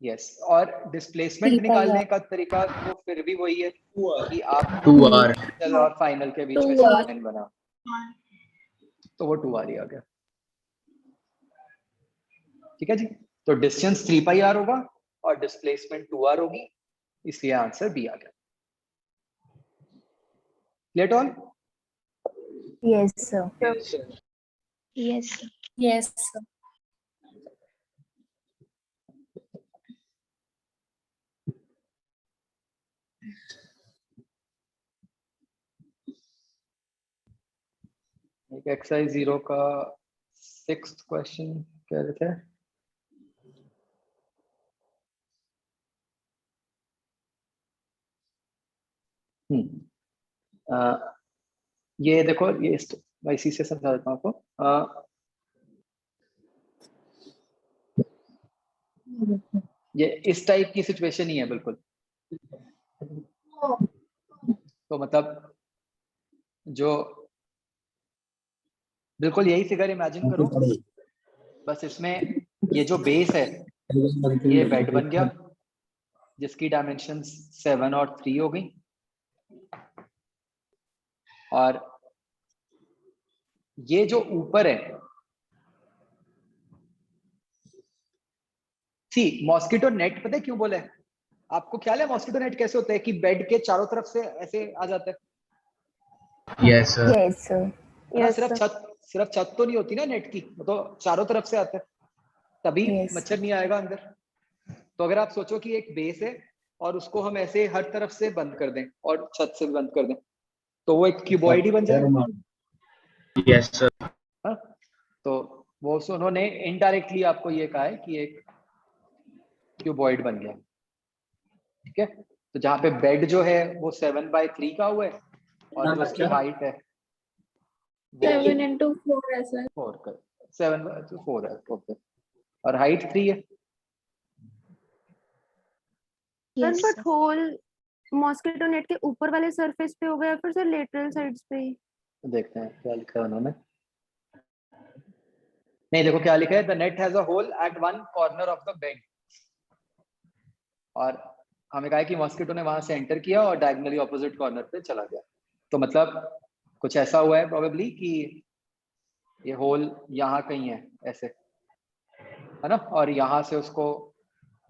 Speaker 5: Yes. और डिस्प्लेसमेंट
Speaker 6: 3 pi
Speaker 5: निकालने
Speaker 6: r.
Speaker 5: का तरीका तो फिर भी वही है कि आप
Speaker 3: 2r.
Speaker 5: इनिशियल और फाइनल के बीच में
Speaker 6: 2r.
Speaker 5: सेगमेंट बना, तो वो 2r ही आ गया, ठीक है जी। तो डिस्टेंस 3 pi r होगा और डिस्प्लेसमेंट 2r होगी, इसलिए आंसर बी आ गया। Let on.
Speaker 6: Yes, sir.
Speaker 7: Yes, sir. Yes, sir.
Speaker 5: एक एक्सरसाइज 0 का 6th क्वेश्चन कह रहे थे, ये देखो, ये मैं इसी से समझा देता हूँ आपको। ये इस टाइप की सिचुएशन ही है बिल्कुल। तो मतलब जो बिल्कुल यही फिगर इमेजिन करो, बस इसमें ये जो बेस है ये बेड बन गया जिसकी डायमेंशन 7 और 3 हो गई, और ये जो ऊपर है, मॉस्किटो नेट, पता है क्यों बोला है? आपको ख्याल है मॉस्किटो नेट कैसे होता है कि बेड के चारों तरफ से ऐसे आ जाता है?
Speaker 3: Yes, sir.
Speaker 4: Yes, sir.
Speaker 5: है ना? सिर्फ छत तो नहीं होती ना नेट की, वो तो चारों तरफ से आता है, तभी
Speaker 4: Yes.
Speaker 5: मच्छर नहीं आएगा अंदर। तो अगर आप सोचो कि एक बेस है और उसको हम ऐसे हर तरफ से बंद कर दें और छत से भी बंद कर दें, तो वो एक क्यूबॉइड ही बन जाएगा।
Speaker 3: Yes, sir.
Speaker 5: हाँ? तो वो उन्होंने इनडायरेक्टली आपको ये कहा है कि एक क्यूबॉइड बन गया। ठीक है, तो जहाँ पे बेड जो है वो 7/3 का हुआ है और जो उसकी हाइट है
Speaker 9: 7 into 4 ऐसा
Speaker 5: 4 का, 7/4 है, ओके, और हाइट 3 है।
Speaker 4: Yes,
Speaker 1: but
Speaker 4: sir.
Speaker 1: Hole mosquito net के ऊपर वाले सरफेस पे होगा या फिर सर लेटरल साइड्स पे ही?
Speaker 5: देखते हैं क्या लिखा है उन्होंने। नहीं, देखो क्या लिखा है, the net has a hole at one corner of the bed, और हमें कहा है कि मॉस्किटो ने वहां से एंटर किया और डायगोनली ऑपोजिट कॉर्नर पे चला गया। तो मतलब कुछ ऐसा हुआ है प्रोबेबली कि ये होल यहाँ कहीं है ऐसे, है ना, और यहाँ से उसको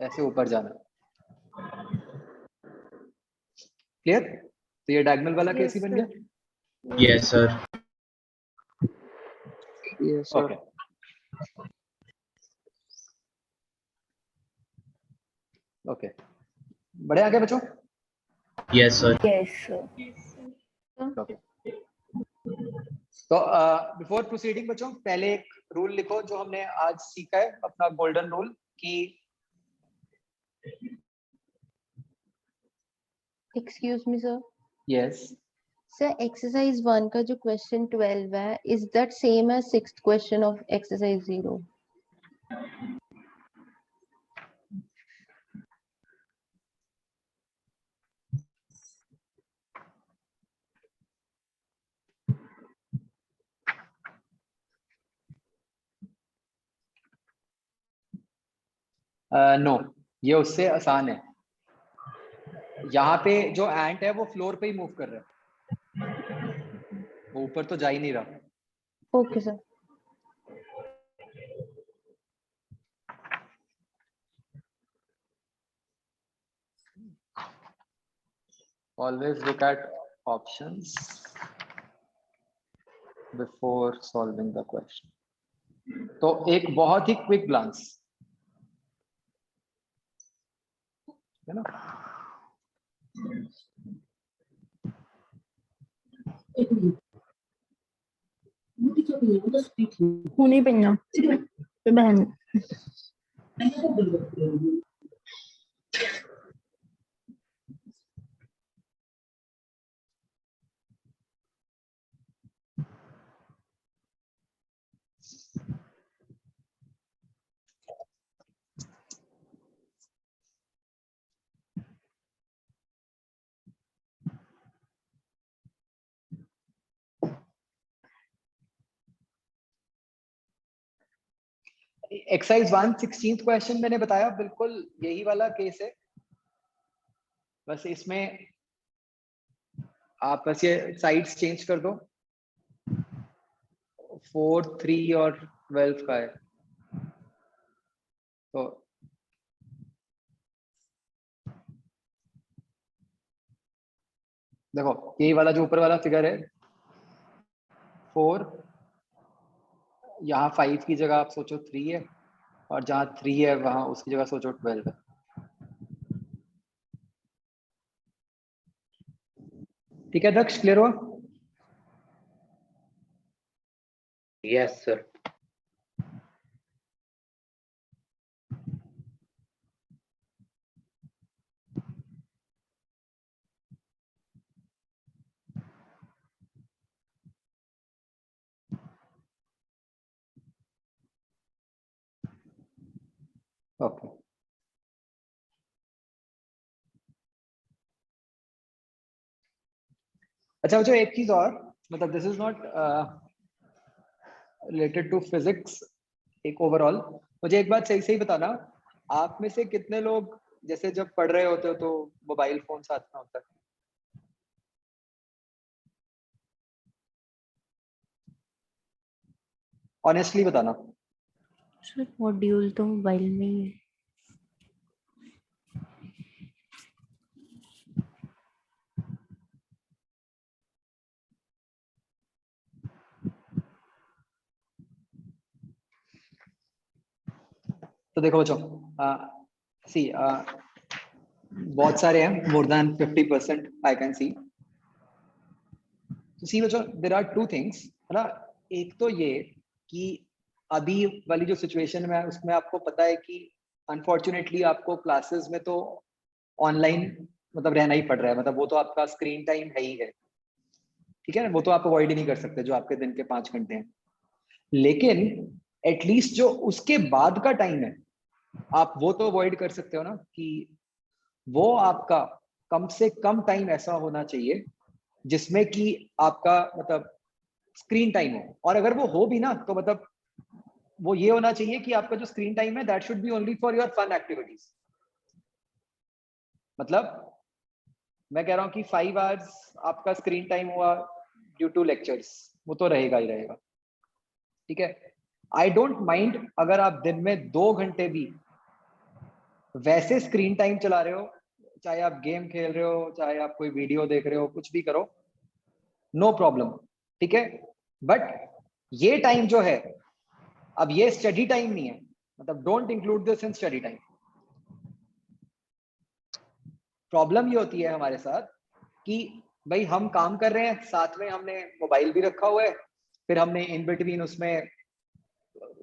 Speaker 5: ऐसे ऊपर जाना। क्लियर? तो ये डायगोनल वाला केस ही बन गया।
Speaker 3: Yes, sir.
Speaker 10: Yes, sir.
Speaker 5: Okay, okay, बड़े आगे बच्चों।
Speaker 3: Yes, sir.
Speaker 4: Yes, sir.
Speaker 5: Okay, तो बिफोर प्रोसीडिंग बच्चों, पहले एक रूल लिखो जो हमने आज सीखा है, अपना गोल्डन रूल, कि
Speaker 4: Excuse me, sir.
Speaker 5: Yes,
Speaker 4: Sir, exercise 1 का जो question 12 है, is that same as 6th question of exercise 0?
Speaker 5: No, ये उससे आसान है। यहाँ पे जो एंट है वो फ्लोर पे ही मूव कर रहा है, वो ऊपर तो जा ही नहीं रहा।
Speaker 4: Okay, sir.
Speaker 5: Always look at options before solving the question. तो एक बहुत ही क्विक ग्लांस, है ना?
Speaker 6: हुनी पिन्ना बहन
Speaker 5: एक्सरसाइज 1 16th क्वेश्चन मैंने बताया, बिल्कुल यही वाला केस है, बस इसमें आप बस ये साइड्स चेंज कर दो। 4 3 और 12 का है, तो देखो यही वाला जो ऊपर वाला फिगर है 4, यहाँ 5 की जगह आप सोचो 3 है, और जहाँ 3 है वहां उसकी जगह सोचो 12 है। ठीक है दक्ष, क्लियर हुआ?
Speaker 3: Yes, sir.
Speaker 5: ओके अच्छा बच्चों एक चीज और, मतलब this is not related to physics, एक ओवरऑल मुझे एक बात सही सही बताना, आप में से कितने लोग जैसे जब पढ़ रहे होते हो तो मोबाइल फोन साथ में होता है? ऑनेस्टली बताना।
Speaker 6: सर मॉड्यूल तो मोबाइल में ही है।
Speaker 5: तो देखो बच्चों, सी बहुत सारे हैं, more than 50% I can see. सी बच्चों, देयर आर टू थिंग्स, है ना। एक तो ये कि अभी वाली जो सिचुएशन में है उसमें आपको पता है कि अनफॉर्चुनेटली आपको क्लासेस में तो ऑनलाइन मतलब रहना ही पड़ रहा है, मतलब वो तो आपका स्क्रीन टाइम है ही है, ठीक है ना, वो तो आप अवॉइड ही नहीं कर सकते जो आपके दिन के 5 घंटे हैं। लेकिन एटलीस्ट जो उसके बाद का टाइम है आप वो तो अवॉइड कर सकते हो ना, कि वो आपका कम से कम टाइम ऐसा होना चाहिए जिसमें कि आपका मतलब स्क्रीन टाइम हो, और अगर वो हो भी ना तो मतलब वो ये होना चाहिए कि आपका जो स्क्रीन टाइम है that should be only for your fun activities. मतलब मैं कह रहा हूं कि 5 आवर्स आपका स्क्रीन टाइम हुआ ड्यू टू लेक्चर्स, वो तो रहेगा ही रहेगा, ठीक है। आई डोंट माइंड अगर आप दिन में 2 घंटे भी वैसे स्क्रीन टाइम चला रहे हो, चाहे आप गेम खेल रहे हो, चाहे आप कोई वीडियो देख रहे हो, कुछ भी करो, नो प्रॉब्लम, ठीक है। बट ये टाइम जो है, अब ये स्टडी टाइम नहीं है, मतलब don't include this in study time. Problem ये होती है हमारे साथ कि भाई हम काम कर रहे हैं, साथ में हमने मोबाइल भी रखा हुआ है, फिर हमने इन बिटवीन उसमें,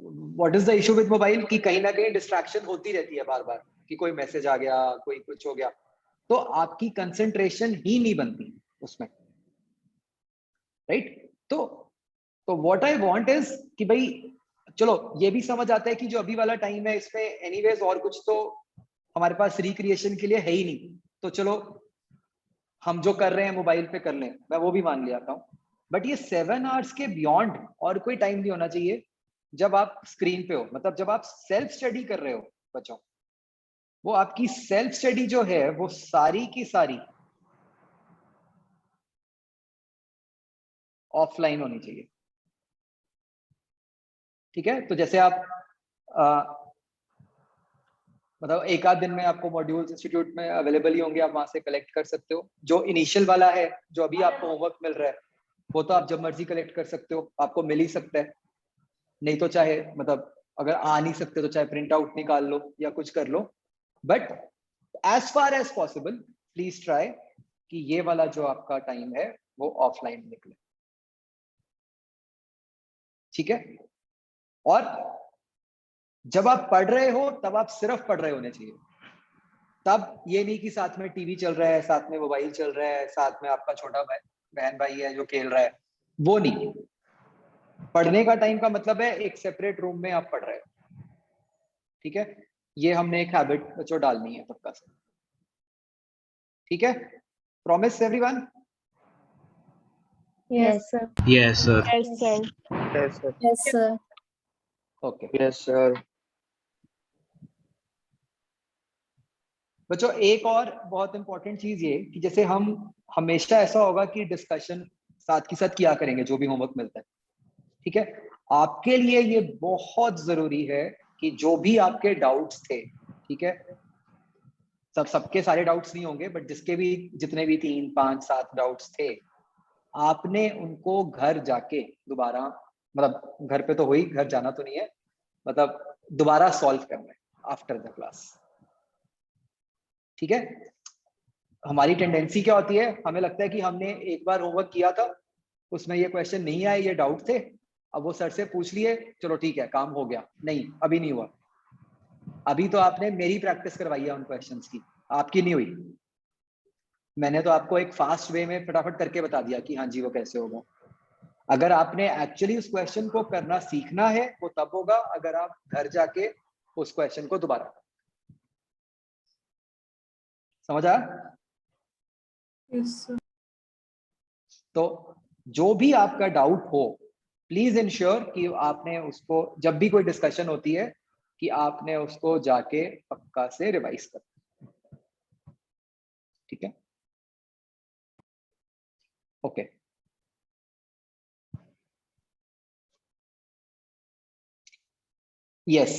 Speaker 5: what is the issue with mobile, कि कहीं ना कहीं डिस्ट्रैक्शन होती रहती है बार बार, कि कोई मैसेज आ गया, कोई कुछ हो गया, तो आपकी कंसंट्रेशन ही नहीं बनती उसमें, राइट। तो व्हाट आई वांट इज कि भाई चलो ये भी समझ आता है कि जो अभी वाला टाइम है इसमें एनीवेज और कुछ तो हमारे पास रिक्रिएशन के लिए है ही नहीं, तो चलो हम जो कर रहे हैं मोबाइल पे कर लें, मैं वो भी मान लिया था। बट ये 7 आवर्स के बियॉन्ड और कोई टाइम नहीं होना चाहिए जब आप स्क्रीन पे हो, मतलब जब आप सेल्फ स्टडी कर रहे हो बच्चों, वो आपकी सेल्फ स्टडी जो है वो सारी की सारी ऑफलाइन होनी चाहिए, ठीक है। तो जैसे आप मतलब एक आध दिन में आपको मॉड्यूल्स इंस्टीट्यूट में अवेलेबल ही होंगे, आप वहां से कलेक्ट कर सकते हो। जो इनिशियल वाला है, जो अभी आपको होमवर्क मिल रहा है, वो तो आप जब मर्जी कलेक्ट कर सकते हो, आपको मिल ही सकता है। नहीं तो चाहे मतलब अगर आ नहीं सकते तो चाहे प्रिंट आउट निकाल लो या कुछ कर लो, but as far as possible please try कि ये वाला जो आपका टाइम है वो ऑफलाइन निकले, ठीक है। और जब आप पढ़ रहे हो तब आप सिर्फ पढ़ रहे होने चाहिए, तब ये नहीं कि साथ में टीवी चल रहा है, साथ में मोबाइल चल रहा है, साथ में आपका छोटा बहन भाई है जो खेल रहा है, वो नहीं। पढ़ने का टाइम का मतलब है एक सेपरेट रूम में आप पढ़ रहे हो, ठीक है। ये हमने एक हैबिट बच्चों डालनी है पक्का से, ठीक है। Promise everyone?
Speaker 9: Yes, sir.
Speaker 3: Yes, sir.
Speaker 9: Yes, sir.
Speaker 10: Yes, sir.
Speaker 9: Yes, sir.
Speaker 5: Okay
Speaker 10: Yes, sir.
Speaker 5: बच्चों एक और बहुत इंपॉर्टेंट चीज ये कि जैसे हम हमेशा ऐसा होगा कि डिस्कशन साथ के साथ किया करेंगे जो भी होमवर्क मिलता है, ठीक है। आपके लिए ये बहुत जरूरी है कि जो भी आपके डाउट्स थे, ठीक है, सबके सारे डाउट्स नहीं होंगे, बट जिसके भी जितने भी 3, 5, 7 डाउट्स थे, आपने उनको घर जाके दोबारा, मतलब घर पे तो हुई, घर जाना तो नहीं है, मतलब दोबारा सॉल्व करना है आफ्टर द क्लास, ठीक है। हमारी टेंडेंसी क्या होती है, हमें लगता है कि हमने एक बार होमवर्क किया था, उसमें ये क्वेश्चन नहीं आए, ये डाउट थे, अब वो सर से पूछ लिए, चलो ठीक है काम हो गया। नहीं, अभी नहीं हुआ। अभी तो आपने मेरी प्रैक्टिस करवाई है उन क्वेश्चंस की, आपकी नहीं हुई। मैंने तो आपको एक फास्ट वे में फटाफट करके बता दिया कि हाँ जी वो कैसे होगा। अगर आपने एक्चुअली उस क्वेश्चन को करना सीखना है वो तब होगा अगर आप घर जाके उस क्वेश्चन को दोबारा, समझ आया?
Speaker 9: Yes, sir.
Speaker 5: तो जो भी आपका डाउट हो प्लीज इंश्योर कि आपने उसको, जब भी कोई डिस्कशन होती है, कि आपने उसको जाके पक्का से रिवाइज कर, ठीक है? ओके यस,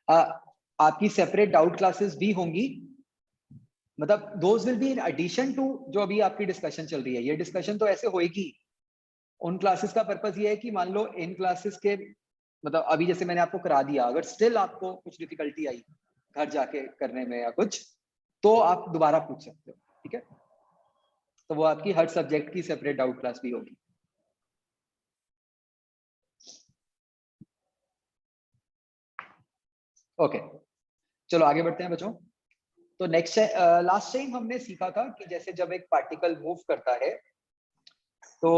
Speaker 5: आपकी सेपरेट डाउट क्लासेस भी होंगी, मतलब those will be in addition to जो अभी आपकी डिस्कशन चल रही है। ये डिस्कशन तो ऐसे होएगी, उन क्लासेस का पर्पस ये है कि मान लो इन क्लासेस के, मतलब अभी जैसे मैंने आपको करा दिया, अगर स्टिल आपको कुछ डिफिकल्टी आई घर जाके करने में या कुछ, तो आप दोबारा पूछ सकते हो, ठीक है? तो वो आपकी हर सब्जेक्ट की सेपरेट डाउट क्लास भी होगी। ओके चलो आगे बढ़ते हैं बच्चों। तो नेक्स्ट लास्ट टाइम हमने सीखा था कि जैसे जब एक पार्टिकल मूव करता है तो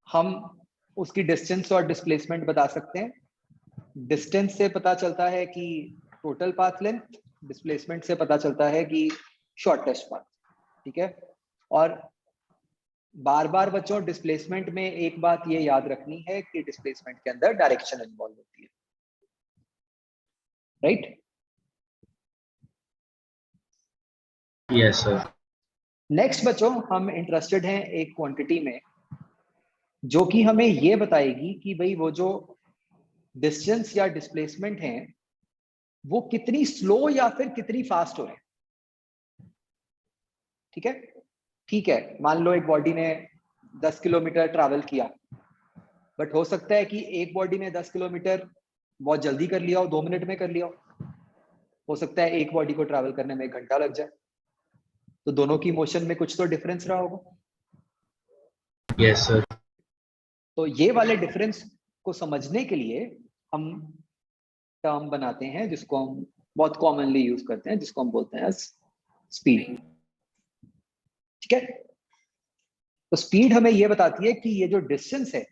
Speaker 5: हम उसकी डिस्टेंस और डिस्प्लेसमेंट बता सकते हैं। डिस्टेंस से पता चलता है कि टोटल पाथ लेंथ, डिस्प्लेसमेंट से पता चलता है कि शॉर्टेस्ट पाथ, ठीक है? और बार बार बच्चों डिस्प्लेसमेंट में एक बात ये याद रखनी है कि डिस्प्लेसमेंट के अंदर डायरेक्शन इन्वॉल्व होती है, राइट?
Speaker 3: Yes sir.
Speaker 5: नेक्स्ट बच्चों हम इंटरेस्टेड हैं एक क्वांटिटी में जो कि हमें ये बताएगी कि भाई वो जो डिस्टेंस या डिस्प्लेसमेंट है वो कितनी स्लो या फिर कितनी फास्ट हो रहे हैं, ठीक है? ठीक है, मान लो एक बॉडी ने 10 किलोमीटर ट्रैवल किया, बट हो सकता है कि एक बॉडी ने 10 किलोमीटर बहुत जल्दी कर लिया हो, 2 मिनट में कर लिया हो सकता है एक बॉडी को ट्रैवल करने में 1 घंटा लग जाए, तो दोनों की मोशन में कुछ तो डिफरेंस रहा होगा।
Speaker 3: Yes sir.
Speaker 5: तो ये वाले डिफरेंस को समझने के लिए हम टर्म बनाते हैं जिसको हम बहुत कॉमनली यूज करते हैं, जिसको हम बोलते हैं स्पीड, ठीक है? तो स्पीड हमें ये बताती है कि ये जो डिस्टेंस है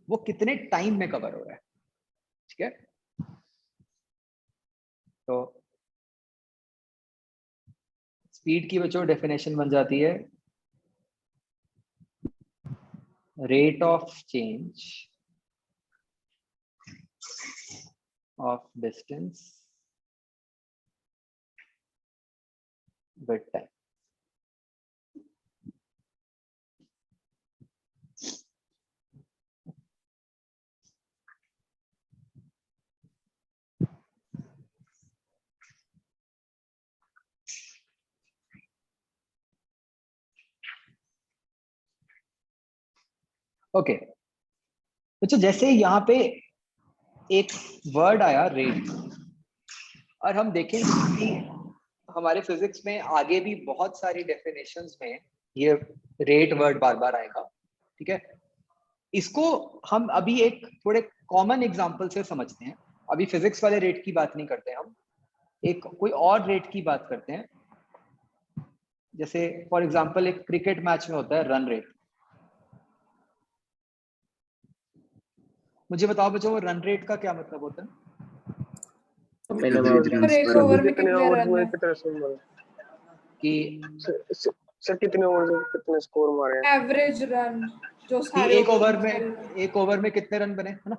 Speaker 5: वो कितने टाइम में कवर हो रहा है, ठीक है? तो स्पीड की बच्चों डेफिनेशन बन जाती है rate of change of distance with time. Okay बच्चों, जैसे यहाँ पे एक वर्ड आया रेट, और हम देखें कि हमारे फिजिक्स में आगे भी बहुत सारी डेफिनेशंस में ये रेट वर्ड बार बार आएगा, ठीक है? इसको हम अभी एक थोड़े कॉमन एग्जांपल से समझते हैं। अभी फिजिक्स वाले रेट की बात नहीं करते, हम एक कोई और रेट की बात करते हैं। जैसे फॉर एग्जांपल एक क्रिकेट मैच में होता है रन रेट। मुझे बताओ बच्चों, वो रन रेट का क्या मतलब होता है?
Speaker 9: एक ओवर में कितने रन है?
Speaker 5: कि
Speaker 11: सर कितने ओवर में कितने स्कोर मारे हैं?
Speaker 9: एवरेज रन जो
Speaker 5: कि
Speaker 9: सारे
Speaker 5: एक ओवर में कितने रन बने, है ना?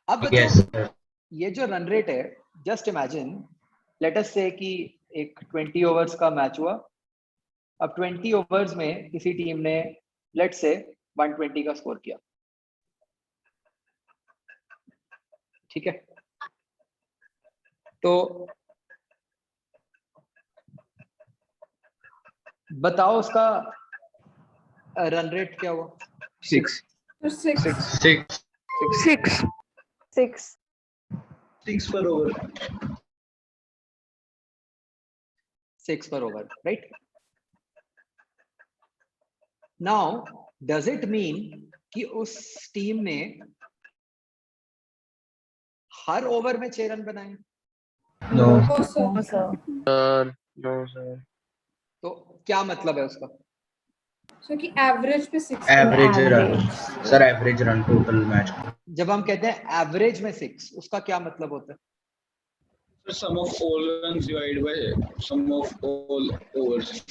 Speaker 5: अब बच्चों ये जो रन रेट है, जस्ट इमेजिन लेट अस से कि एक 20 ओवर्स का मैच हुआ। अब 20 ओवर्स में किसी टीम ने लेट से 120 का स्कोर किया, ठीक है? तो बताओ उसका रन रेट क्या हुआ?
Speaker 10: 6 per over.
Speaker 5: 6 per over, right? Now, does it mean कि उस टीम ने हर ओवर में 6 रन बनाए?
Speaker 3: नो
Speaker 11: सर
Speaker 5: तो क्या मतलब है उसका?
Speaker 9: सो कि एवरेज पे 6
Speaker 3: average run sir, average run total match.
Speaker 5: जब हम कहते हैं एवरेज में 6, उसका क्या मतलब होता है?
Speaker 10: Sum of all runs divided by sum of all overs.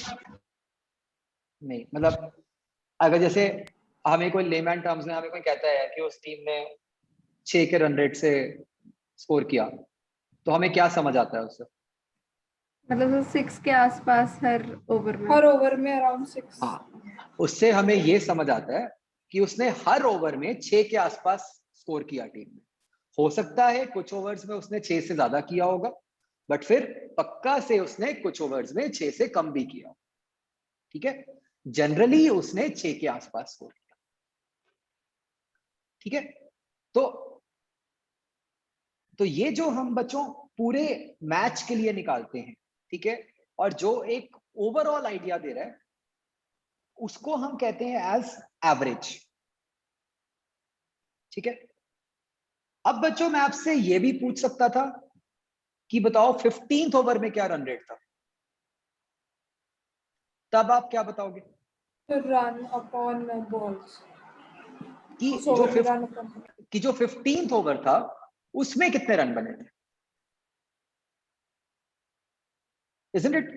Speaker 5: नहीं, मतलब अगर जैसे हमें कोई लेमैन टर्म्स में हमें कोई कहता है कि उस टीम ने 6 के रन रेट से स्कोर किया, तो हमें क्या समझ आता है उससे?
Speaker 1: मतलब 6 के आसपास हर ओवर में।
Speaker 9: हर ओवर में अराउंड 6।
Speaker 5: हाँ, उससे हमें ये समझ आता है कि उसने हर ओवर में 6 के आसपास स्कोर किया टीम ने। हो सकता है कुछ ओवर्स में उसने 6 से ज्यादा किया होगा, बट फिर पक्का से उसने कुछ ओवर्स में 6 से कम भी किया। ठीक है, जनरली उसने 6 के आसपास स्कोर किया। ठीक है, तो ये जो हम बच्चों पूरे मैच के लिए निकालते हैं, ठीक है, और जो एक ओवरऑल आइडिया दे रहा है उसको हम कहते हैं एज एवरेज। ठीक है, अब बच्चों मैं आपसे ये भी पूछ सकता था कि बताओ 15th ओवर में क्या रन रेट था, तब आप क्या बताओगे?
Speaker 9: रन अपॉन बॉल्स
Speaker 5: कि जो 15th ओवर था उसमें कितने रन बने थे? Isn't it?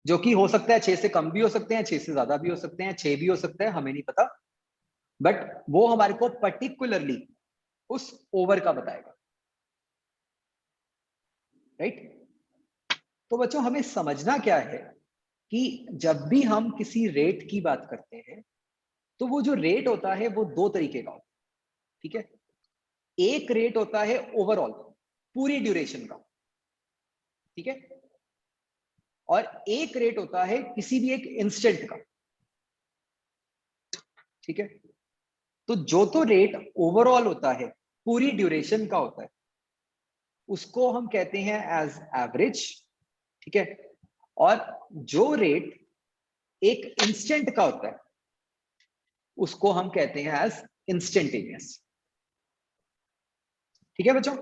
Speaker 5: जो कि हो सकता है 6 से कम भी हो सकते हैं, 6 से ज्यादा भी हो सकते हैं, 6 भी हो सकते हैं, हमें नहीं पता, बट वो हमारे को पर्टिकुलरली उस ओवर का बताएगा। राइट? तो बच्चों हमें समझना क्या है कि जब भी हम किसी रेट की बात करते हैं तो वो जो रेट होता है वो दो तरीके का होता है। ठीक है, एक रेट होता है ओवरऑल पूरी ड्यूरेशन का, ठीक है, और एक रेट होता है किसी भी एक इंस्टेंट का। ठीक है, तो जो तो रेट ओवरऑल होता है पूरी ड्यूरेशन का होता है उसको हम कहते हैं एज एवरेज। ठीक है, और जो रेट एक इंस्टेंट का होता है उसको हम कहते हैं एज इंस्टेंटेनियस। ठीक है बच्चों,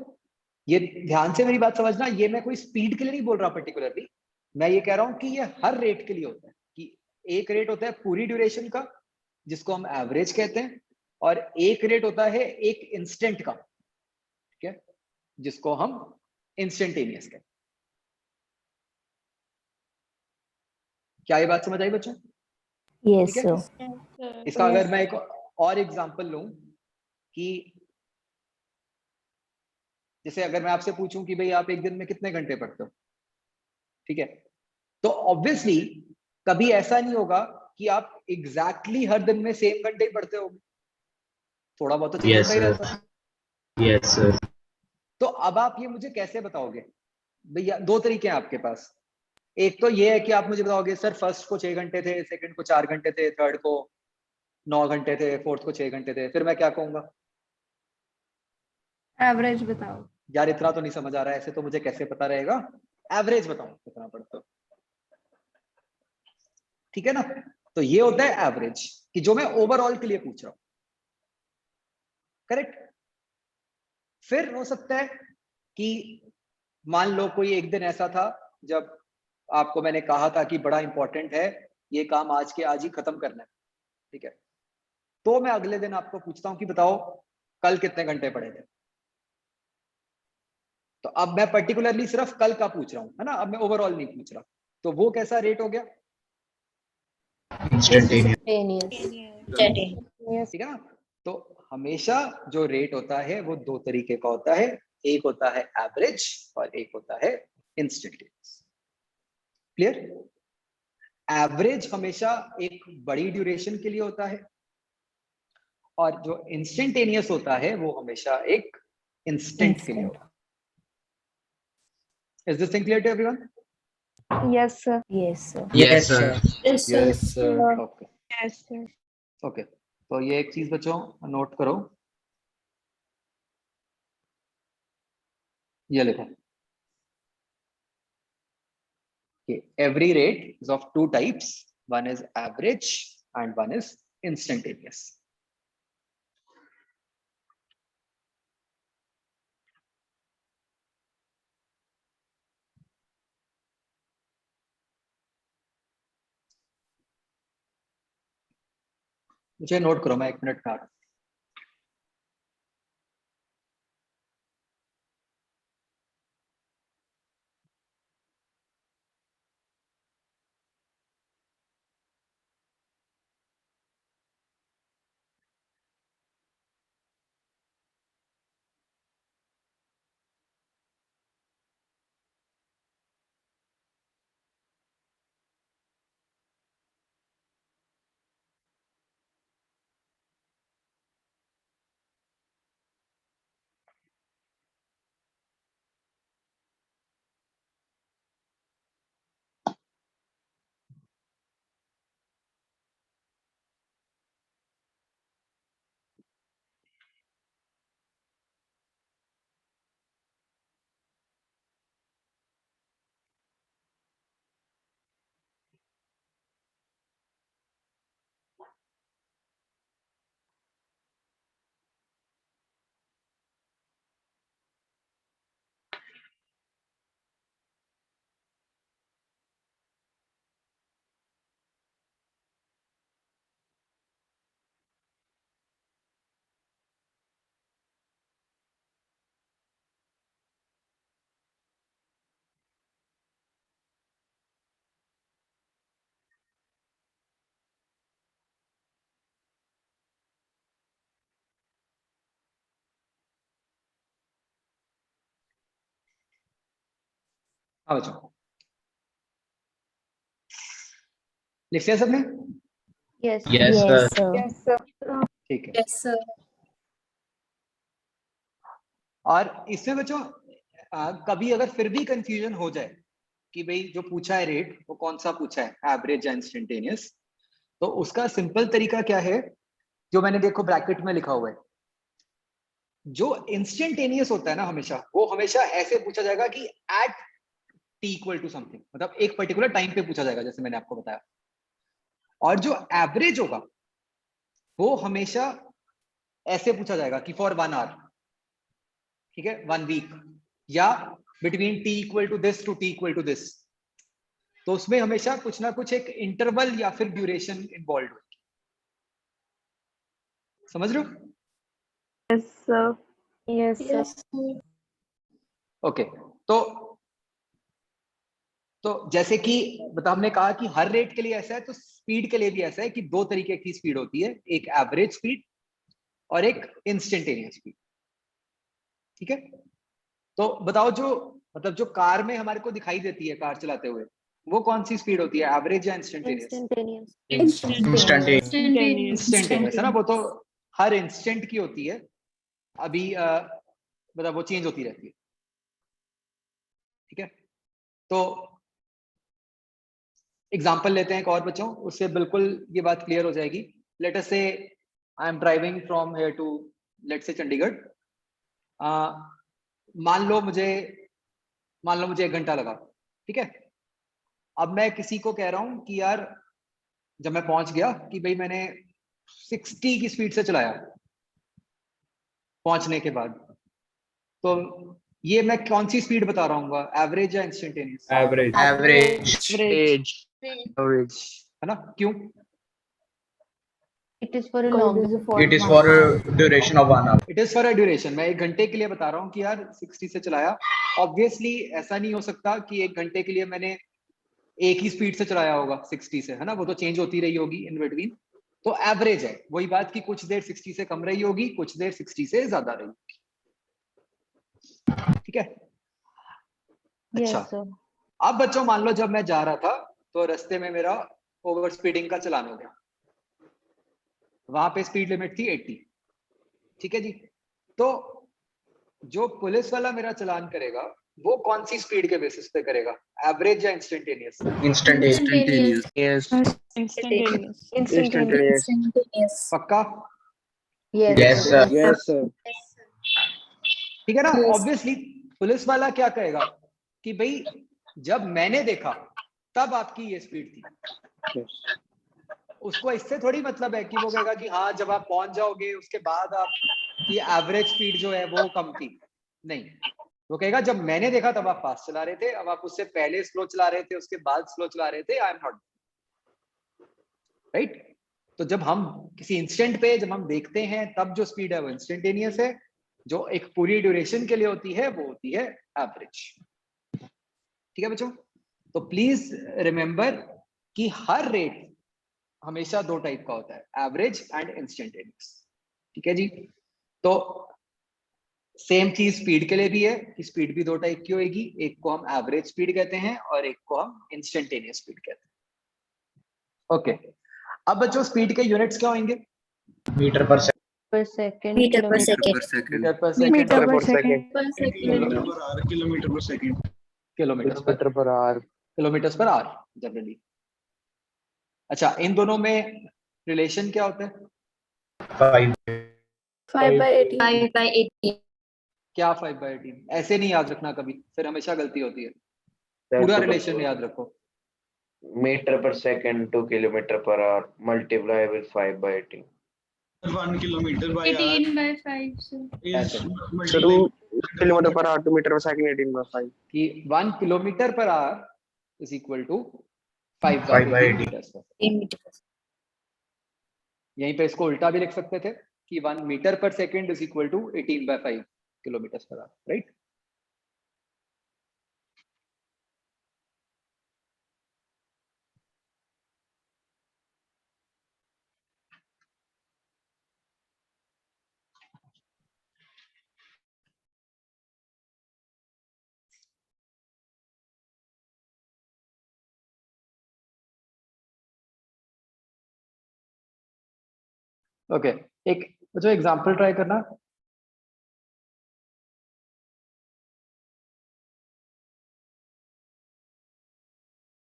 Speaker 5: ये ध्यान से मेरी बात समझना, ये मैं कोई स्पीड के लिए नहीं बोल रहा पर्टिकुलरली, मैं ये कह रहा हूं कि ये हर रेट के लिए होता है कि एक रेट होता है पूरी ड्यूरेशन का जिसको हम एवरेज कहते हैं, और एक रेट होता है एक इंस्टेंट का, ठीक है, जिसको हम इंस्टेंटेनियस कहते हैं। क्या ये बात समझ आई बच्चों?
Speaker 6: यस
Speaker 5: ठीक है,
Speaker 6: सर।
Speaker 5: इसका अगर मैं एक और एग्जांपल लूं कि जैसे अगर मैं आपसे पूछूं कि भाई आप एक दिन में कितने घंटे पढ़ते हो, ठीक है, तो ऑब्वियसली कभी ऐसा नहीं होगा कि आप एग्जैक्टली हर दिन में सेम घंटे ही पढ़ते होगे, थोड़ा बहुत तो चेंज होता ही रहता है।
Speaker 3: Yes sir.
Speaker 5: तो अब आप ये मुझे कैसे बताओगे? भैया दो तरीके हैं आपके पास, एक तो ये है कि आप मुझे बताओगे सर फर्स्ट को 6 घंटे थे, सेकंड को 4 घंटे थे, थर्ड को 9 घंटे थे, फोर्थ को 6 घंटे थे, फिर मैं क्या कहूंगा?
Speaker 1: एवरेज बताओ।
Speaker 5: यार इतना तो नहीं समझ आ रहा है, ऐसे तो मुझे कैसे पता रहेगा, एवरेज बताओ कितना पढ़ते हो। ठीक है ना, तो ये होता है एवरेज कि जो मैं ओवरऑल के लिए पूछ रहा हूं। करेक्ट? फिर हो सकता है कि मान लो कोई एक दिन ऐसा था जब आपको मैंने कहा था कि बड़ा इंपॉर्टेंट है ये काम आज के आज ही खत्म करना है, ठीक है, तो मैं अगले दिन आपको पूछता हूं कि बताओ कल कितने घंटे पढ़े थे। तो अब मैं पर्टिकुलरली सिर्फ कल का पूछ रहा हूं, है ना, अब मैं ओवरऑल नहीं पूछ रहा, तो वो कैसा रेट हो गया? ठीक है ना, तो हमेशा जो रेट होता है वो दो तरीके का होता है, एक होता है एवरेज और एक होता है इंस्टेंटेनियस। क्लियर? एवरेज हमेशा एक बड़ी ड्यूरेशन के लिए होता है और जो इंस्टेंटेनियस होता है वो हमेशा एक इंस्टेंट के लिए होता है। Is this thing clear to everyone?
Speaker 8: Yes, sir.
Speaker 6: Yes sir.
Speaker 3: Yes sir.
Speaker 5: Yes, sir. Okay.
Speaker 8: Yes, sir.
Speaker 5: Okay. तो ये एक चीज बच्चों नोट करो, ये लिखो कि every rate is of two types, one is average and one is instantaneous. मुझे नोट करो, मैं 1 मिनट में आ रहा हूं। हाँ बच्चों, लिख लिया सबने?
Speaker 4: Yes.
Speaker 3: Yes, sir.
Speaker 9: Yes, sir.
Speaker 5: ठीक है।
Speaker 7: Yes sir.
Speaker 5: और इसमें बच्चों कभी अगर फिर भी कंफ्यूजन हो जाए कि भाई जो पूछा है रेट वो कौन सा पूछा है, एवरेज या इंस्टेंटेनियस, तो उसका सिंपल तरीका क्या है, जो मैंने देखो ब्रैकेट में लिखा हुआ है, जो इंस्टेंटेनियस होता है ना हमेशा, वो हमेशा ऐसे पूछा जाएगा कि at t equal to something, मतलब एक पर्टिकुलर टाइम पे पूछा जाएगा, जैसे मैंने आपको बताया। और जो एवरेज होगा वो हमेशा ऐसे पूछा जाएगा कि फॉर 1 आवर, ठीक है, 1 वीक, या between t equal to this to t equal to this. तो उसमें हमेशा कुछ ना कुछ एक इंटरवल या फिर ड्यूरेशन इन्वॉल्व होगी। समझ रहे हो?
Speaker 8: Yes, sir.
Speaker 4: Yes, sir.
Speaker 7: Yes sir.
Speaker 5: Okay, तो जैसे कि मतलब हमने कहा कि हर रेट के लिए ऐसा है, तो स्पीड के लिए भी ऐसा है कि दो तरीके की स्पीड होती है, एक एवरेज स्पीड और एक इंस्टेंटेनियस स्पीड। ठीक है, तो बताओ जो मतलब जो कार में हमारे को दिखाई देती है कार चलाते हुए, वो कौन सी स्पीड होती है, एवरेज या इंस्टेंटेनियस?
Speaker 4: Instantaneous.
Speaker 3: Instantaneous.
Speaker 5: इंस्टेंटेनियस है ना, वो तो हर इंस्टेंट की होती है, अभी मतलब वो चेंज होती रहती है। ठीक है, तो एग्जाम्पल लेते हैं एक और बच्चों, उससे बिल्कुल ये बात क्लियर हो जाएगी। Let us say I am driving from here to, let say Chandigarh. मान लो मुझे 1 घंटा लगा। ठीक है, अब मैं किसी को कह रहा हूं कि यार जब मैं पहुंच गया कि भाई मैंने 60 की स्पीड से चलाया पहुंचने के बाद, तो ये मैं कौन सी स्पीड बता रहा हूँ, एवरेज या इंस्टेंटेनियस?
Speaker 3: Average.
Speaker 11: Average.
Speaker 5: है ना, क्यों?
Speaker 4: It is for a long.
Speaker 3: It is for a duration of 1 hour.
Speaker 5: It is for a duration. मैं 1 घंटे के लिए बता रहा हूँ कि यार 60 से चलाया। ऑब्वियसली ऐसा नहीं हो सकता कि 1 घंटे के लिए मैंने एक ही स्पीड से चलाया होगा 60 से, है ना, वो तो चेंज होती रही होगी इन बिटवीन। तो एवरेज है वही बात कि कुछ देर 60 से कम रही होगी, कुछ देर 60 से ज्यादा रही होगी। ठीक है, अच्छा।
Speaker 4: Yes, sir.
Speaker 5: अब बच्चों मान लो जब मैं जा रहा था तो रास्ते में मेरा ओवर स्पीडिंग का चालान हो गया, वहां पे स्पीड लिमिट थी 80। ठीक है जी, तो जो पुलिस वाला मेरा चालान करेगा वो कौन सी स्पीड के बेसिस पे करेगा, एवरेज या instantaneous?
Speaker 3: Instantaneous.
Speaker 11: Yes.
Speaker 8: Instantaneous.
Speaker 11: Instantaneous.
Speaker 7: Yes
Speaker 5: पक्का?
Speaker 4: Yes,
Speaker 3: Yes,
Speaker 4: sir.
Speaker 3: sir.
Speaker 11: Yes, sir.
Speaker 5: ठीक है ना।
Speaker 7: Yes.
Speaker 5: ऑब्वियसली पुलिस वाला क्या कहेगा कि भाई जब मैंने देखा तब आपकी ये स्पीड थी।
Speaker 11: Yes.
Speaker 5: उसको इससे थोड़ी मतलब है कि वो कहेगा कि हाँ जब आप पहुंच जाओगे उसके बाद आपकी एवरेज स्पीड जो है वो कम थी। नहीं, वो कहेगा जब मैंने देखा तब आप फास्ट चला रहे थे, अब आप उससे पहले स्लो चला रहे थे, उसके बाद स्लो चला रहे थे, आई एम नॉट राइट। तो जब हम किसी इंस्टेंट पे जब हम देखते हैं तब जो स्पीड है वो इंस्टेंटेनियस है, जो एक पूरी ड्यूरेशन के लिए होती है वो होती है एवरेज। ठीक है बच्चों, तो प्लीज रिमेंबर कि हर रेट हमेशा दो टाइप का होता है, एवरेज एंड इंस्टेंटेनियस। ठीक है जी, तो सेम चीज स्पीड के लिए भी है कि स्पीड भी दो टाइप की होगी, एक को हम एवरेज स्पीड कहते हैं और एक को हम इंस्टेंटेनियस स्पीड कहते हैं। ओके, अब बच्चों स्पीड के यूनिट्स क्या होंगे?
Speaker 3: Meter per second.
Speaker 4: Per second.
Speaker 7: Metre per
Speaker 4: Kilometer.
Speaker 7: Second.
Speaker 5: Metre per second,
Speaker 8: Meter per
Speaker 11: Per
Speaker 8: second.
Speaker 11: second.
Speaker 7: Per
Speaker 10: kilometre
Speaker 7: second.
Speaker 10: Per hour, kilometre per second.
Speaker 5: Kilometre per,
Speaker 11: Kilometer per hour.
Speaker 5: Kilometre per hour generally. अच्छा, इन दोनों में relation क्या होता है?
Speaker 3: 5.
Speaker 8: 5/18.
Speaker 7: 5/18।
Speaker 5: क्या 5/18? ऐसे नहीं याद रखना कभी, फिर हमेशा गलती होती है।
Speaker 11: That's
Speaker 5: पूरा
Speaker 11: the
Speaker 5: रिलेशन याद रखो।
Speaker 11: meter per second to kilometer per hour multiply with 5/18.
Speaker 10: 1 kilometer by hour
Speaker 2: 18/5 sir.
Speaker 10: is
Speaker 5: ऐसे
Speaker 11: So
Speaker 10: multiplied
Speaker 11: 2 kilometer per hour to meter per second 18/5.
Speaker 5: कि 1 kilometre per hour is equal to
Speaker 3: 5/18.
Speaker 5: 5/18
Speaker 7: metre.
Speaker 5: यहीं पे इसको उल्टा भी लिख सकते थे कि 1 metre per second is equal to 18/5 kilometre per hour, right. Okay, एक जो एग्जांपल ट्राई करना।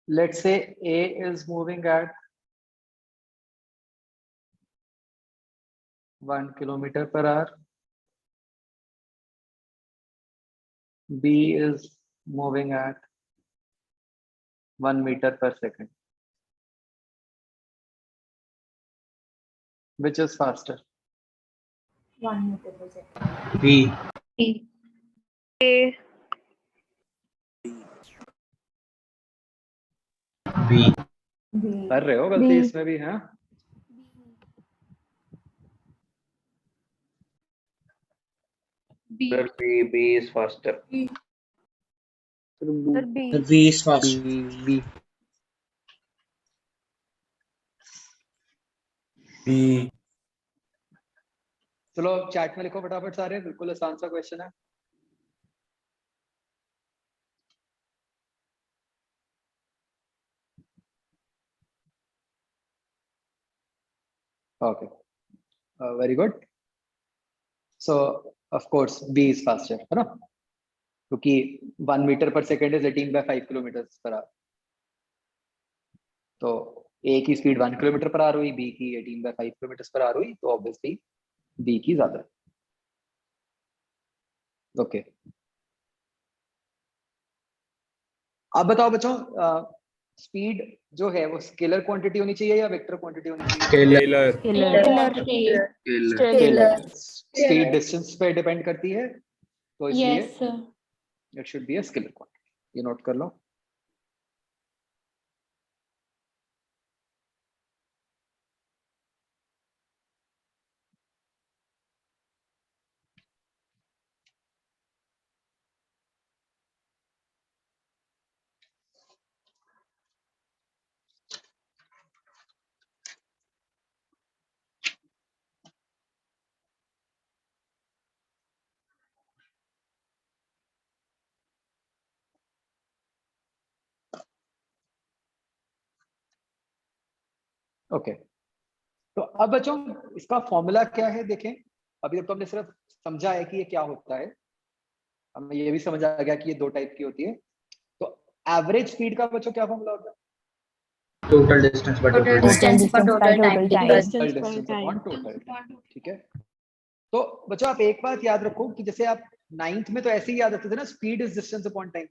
Speaker 5: Let's say A is moving at 1 kilometer per hour. B is moving at 1 meter per second. Which is faster?
Speaker 9: 1 meter per second.
Speaker 3: B.
Speaker 8: A.
Speaker 3: B.
Speaker 5: कर रहे हो गलती इसमें भी, हाँ?
Speaker 11: Sir, B is faster.
Speaker 8: Sir, B.
Speaker 3: B is fast.
Speaker 5: B.
Speaker 3: B.
Speaker 5: चलो chat में लिखो फटाफट सारे, बिल्कुल आसान सा क्वेश्चन है। Okay, very good. So of course B is faster, है ना, क्योंकि 1 मीटर पर second is 18/5 kilometre per our. तो A की स्पीड 1 किलोमीटर पर आवर हुई, B की 18/5 किलोमीटर पर आवर हुई, तो ऑब्वियसली B की ज्यादा। ओके, अब बताओ बच्चों, स्पीड जो है वो स्केलर क्वांटिटी होनी चाहिए या वेक्टर क्वांटिटी होनी चाहिए?
Speaker 3: Scalar.
Speaker 5: स्पीड डिस्टेंस पे डिपेंड करती है, तो इसलिए it should be a scalar quantity. ये नोट कर लो। ओके, तो अब बच्चों इसका फॉर्मूला क्या है देखें। अभी तक तो हमने सिर्फ समझा है कि ये क्या होता है, हमें ये भी समझ आ गया कि ये 2 टाइप की होती है। तो एवरेज स्पीड का बच्चों क्या फॉर्मूला होता है?
Speaker 3: Total distance by total time.
Speaker 1: distance per total time.
Speaker 5: Total distance upon total time. ठीक है, तो बच्चों आप एक बात याद रखो कि जैसे आप 9th में तो ऐसे ही याद रखते थे ना, speed is distance upon time,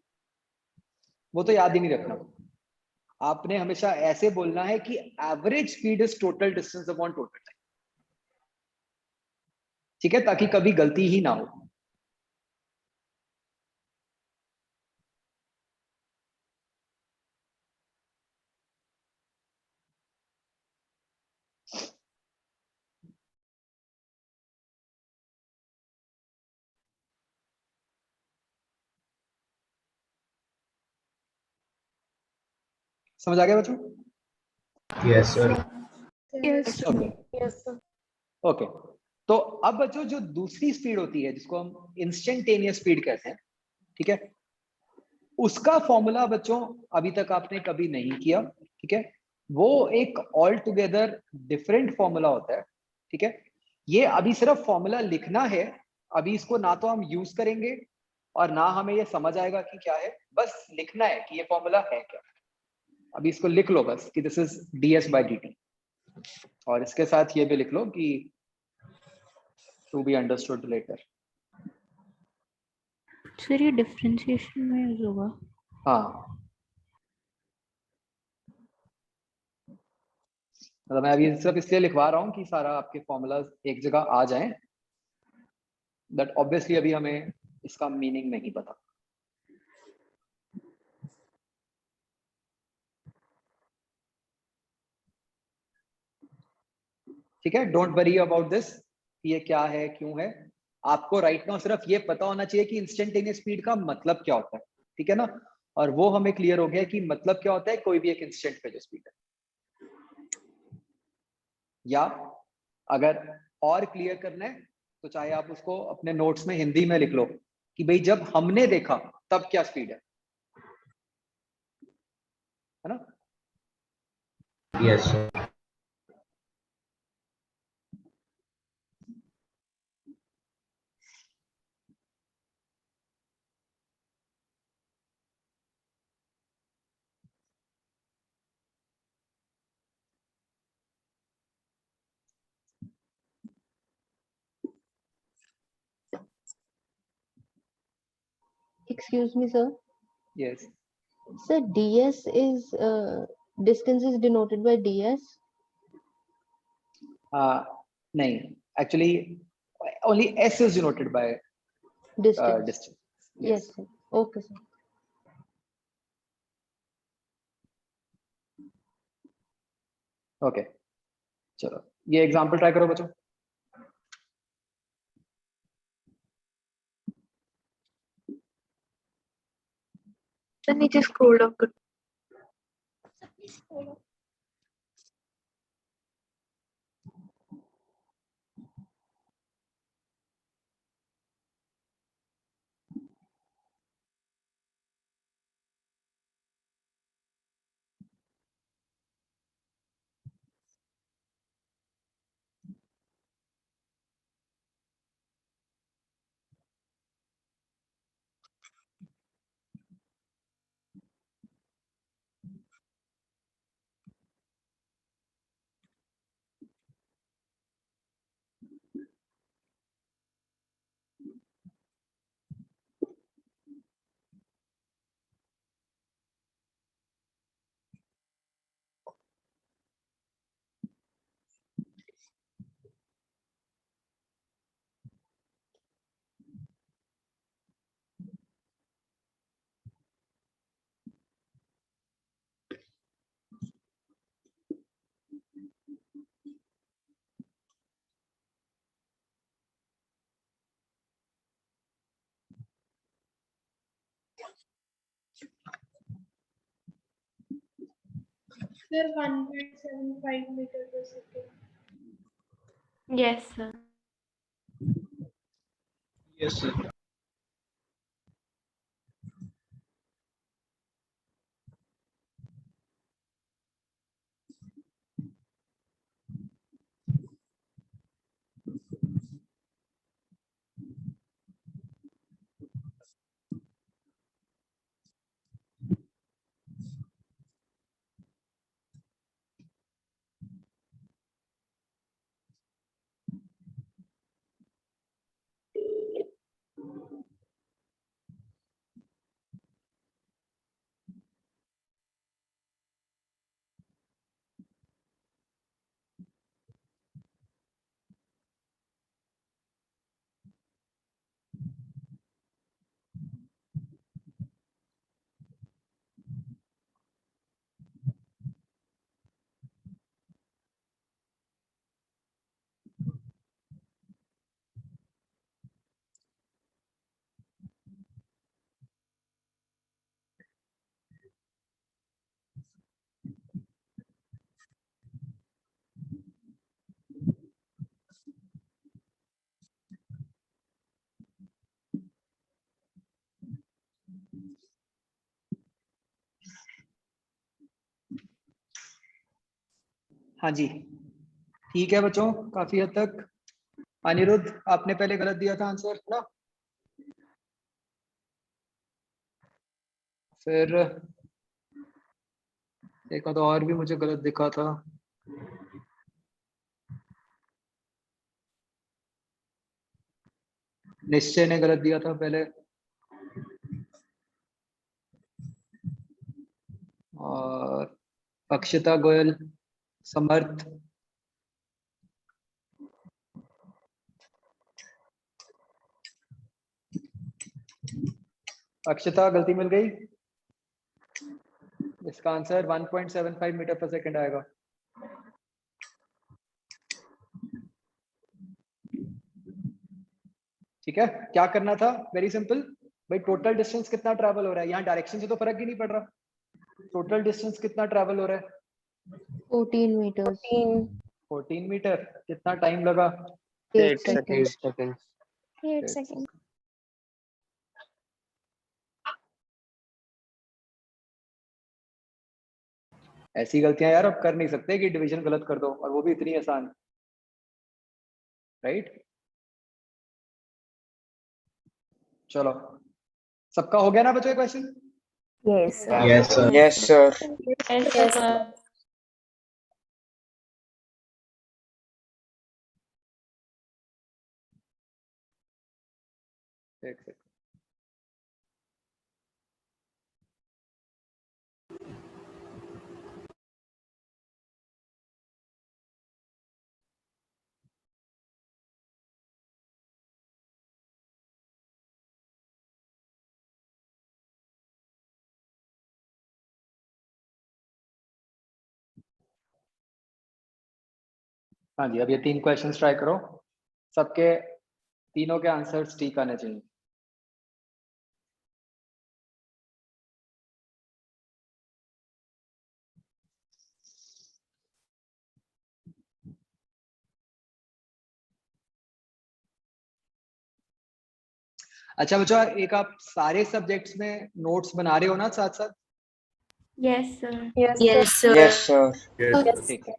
Speaker 5: वो तो याद ही नहीं रखना। आपने हमेशा ऐसे बोलना है कि average speed is total distance upon total time. ठीक है, ताकि कभी गलती ही ना हो। समझ आ गया बच्चों?
Speaker 3: Yes, sir.
Speaker 8: Yes.
Speaker 5: ओके, तो अब बच्चों जो दूसरी स्पीड होती है जिसको हम इंस्टेंटेनियस स्पीड कहते हैं, ठीक है, उसका फॉर्मूला बच्चों अभी तक आपने कभी नहीं किया। ठीक है, वो एक ऑल टुगेदर डिफरेंट फॉर्मूला होता है। ठीक है, ये अभी सिर्फ फॉर्मूला लिखना है, अभी इसको ना तो हम यूज करेंगे और ना हमें ये समझ आएगा कि क्या है, बस लिखना है कि ये फॉर्मूला है क्या। अभी इसको लिख लो बस कि दिस इज ds/dt, और इसके साथ ये भी लिख लो कि to be understood later.
Speaker 6: Sir ये डिफरेंशिएशन में यूज होगा?
Speaker 5: हाँ, मतलब मैं अभी सिर्फ इसलिए लिखवा रहा हूँ कि सारा आपके फॉर्मूलाज एक जगह आ जाएं, बट ऑब्वियसली अभी हमें इसका मीनिंग नहीं पता। ठीक है, डोंट वरी अबाउट दिस, ये क्या है क्यों है। आपको राइट नाउ सिर्फ ये पता होना चाहिए कि इंस्टेंटेनियस स्पीड का मतलब क्या होता है। ठीक है ना, और वो हमें क्लियर हो गया कि मतलब क्या होता है कोई भी एक इंस्टेंट पे जो स्पीड है। या अगर और क्लियर करना है तो चाहे आप उसको अपने नोट्स में हिंदी में लिख लो कि भाई जब हमने देखा तब क्या स्पीड है ना।
Speaker 3: Yes, sir.
Speaker 4: Excuse me, sir.
Speaker 5: Yes.
Speaker 4: Sir, ds is distance is denoted by ds.
Speaker 5: नहीं, actually only s is denoted by
Speaker 4: Distance.
Speaker 5: distance.
Speaker 4: Yes, sir. Okay, sir.
Speaker 5: Okay, चलो ये एग्जांपल ट्राई करो बच्चों।
Speaker 8: सर नीचे scroll down कर।
Speaker 2: Sir, 1.75 meter per second.
Speaker 8: Yes, sir.
Speaker 10: Yes, sir.
Speaker 5: हाँ जी, ठीक है बच्चों, काफी हद तक। अनिरुद्ध, आपने पहले गलत दिया था आंसर ना, फिर एक तो और भी मुझे गलत दिखा था। निश्चय ने गलत दिया था पहले, और अक्षिता गोयल, समर्थ, अक्षिता गलती मिल गई। इसका आंसर 1.75 मीटर पर सेकंड आएगा। ठीक है, क्या करना था, वेरी सिंपल भाई, टोटल डिस्टेंस कितना ट्रैवल हो रहा है, यहाँ डायरेक्शन से तो फर्क ही नहीं पड़ रहा, टोटल डिस्टेंस कितना ट्रैवल हो रहा है,
Speaker 4: 14 meters.
Speaker 5: 14 मीटर। कितना टाइम लगा,
Speaker 4: 8 seconds.
Speaker 8: 8 seconds.
Speaker 5: ऐसी गलतियां यार अब कर नहीं सकते कि डिवीजन गलत कर दो, और वो भी इतनी आसान, राइट। चलो, सबका हो गया ना बच्चों question?
Speaker 6: Yes, sir.
Speaker 3: Yes, sir.
Speaker 11: Yes, sir.
Speaker 8: Yes, sir.
Speaker 5: एक सेकंड। हाँ जी, अब ये 3 क्वेश्चंस ट्राई करो, सबके तीनों के आंसर्स ठीक आने चाहिए। अच्छा बच्चों, एक आप सारे सब्जेक्ट्स में नोट्स बना रहे हो ना साथ साथ?
Speaker 2: Yes, sir.
Speaker 7: Yes, sir.
Speaker 11: Yes, sir.
Speaker 5: ठीक है।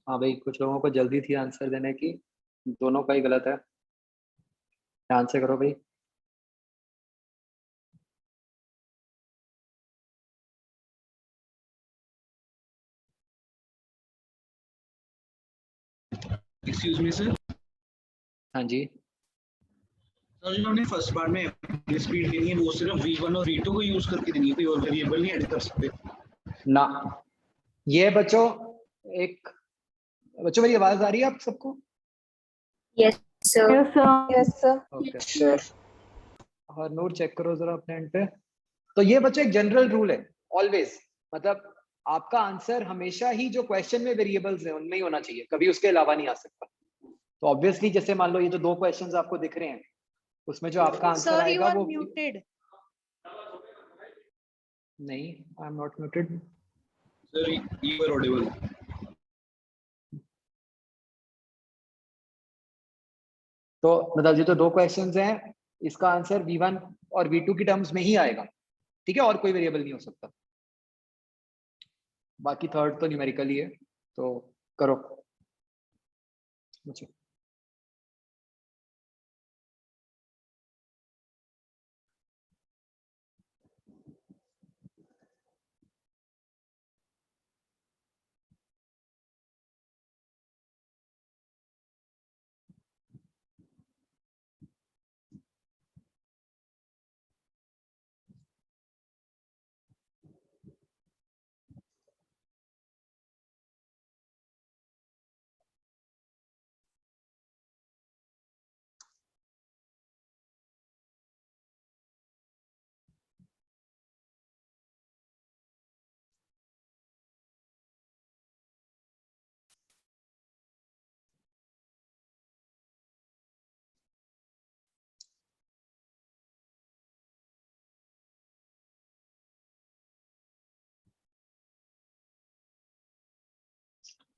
Speaker 5: हाँ भाई, कुछ लोगों को जल्दी थी आंसर देने की, दोनों का ही गलत है। ध्यान से करो भाई।
Speaker 3: Excuse me sir.
Speaker 5: हाँ जी,
Speaker 3: सर जिन्होंने फर्स्ट बार में स्पीड देनी है वो सिर्फ V1 और V2 को यूज करके देनी है, कोई और वेरिएबल नहीं ऐड कर सकते?
Speaker 5: ना ये बच्चों, एक बच्चों मेरी आवाज आ रही है आप सबको?
Speaker 7: Yes, sir.
Speaker 8: Yes, sir.
Speaker 5: Okay,
Speaker 11: Sure.
Speaker 5: और नोट चेक करो जरा अपने एंड पे। तो ये बच्चों एक जनरल रूल है, ऑलवेज, मतलब आपका आंसर हमेशा ही जो क्वेश्चन में वेरिएबल्स हैं उनमें ही होना चाहिए, कभी उसके अलावा नहीं आ सकता। तो ऑब्वियसली जैसे मान लो ये जो 2 क्वेश्चंस आपको दिख रहे हैं, उसमें जो आपका आंसर आएगा वो
Speaker 8: muted.
Speaker 5: नहीं, I am not muted.
Speaker 3: Sir you are audible.
Speaker 5: तो मतलब ये जो 2 क्वेश्चंस हैं, इसका आंसर V1 और V2 की टर्म्स में ही आएगा, ठीक है, और कोई वेरिएबल नहीं हो सकता। बाकी थर्ड तो न्यूमेरिकल ही है, तो करो। अच्छा,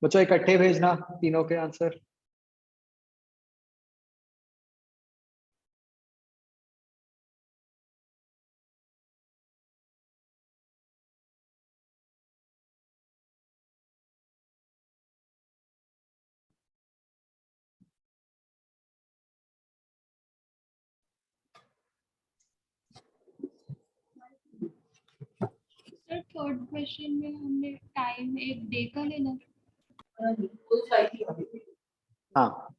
Speaker 5: बच्चों इकट्ठे भेजना तीनों के आंसर।
Speaker 2: सर थर्ड क्वेश्चन में हमने टाइम एक डे का लेना।
Speaker 5: हाँ,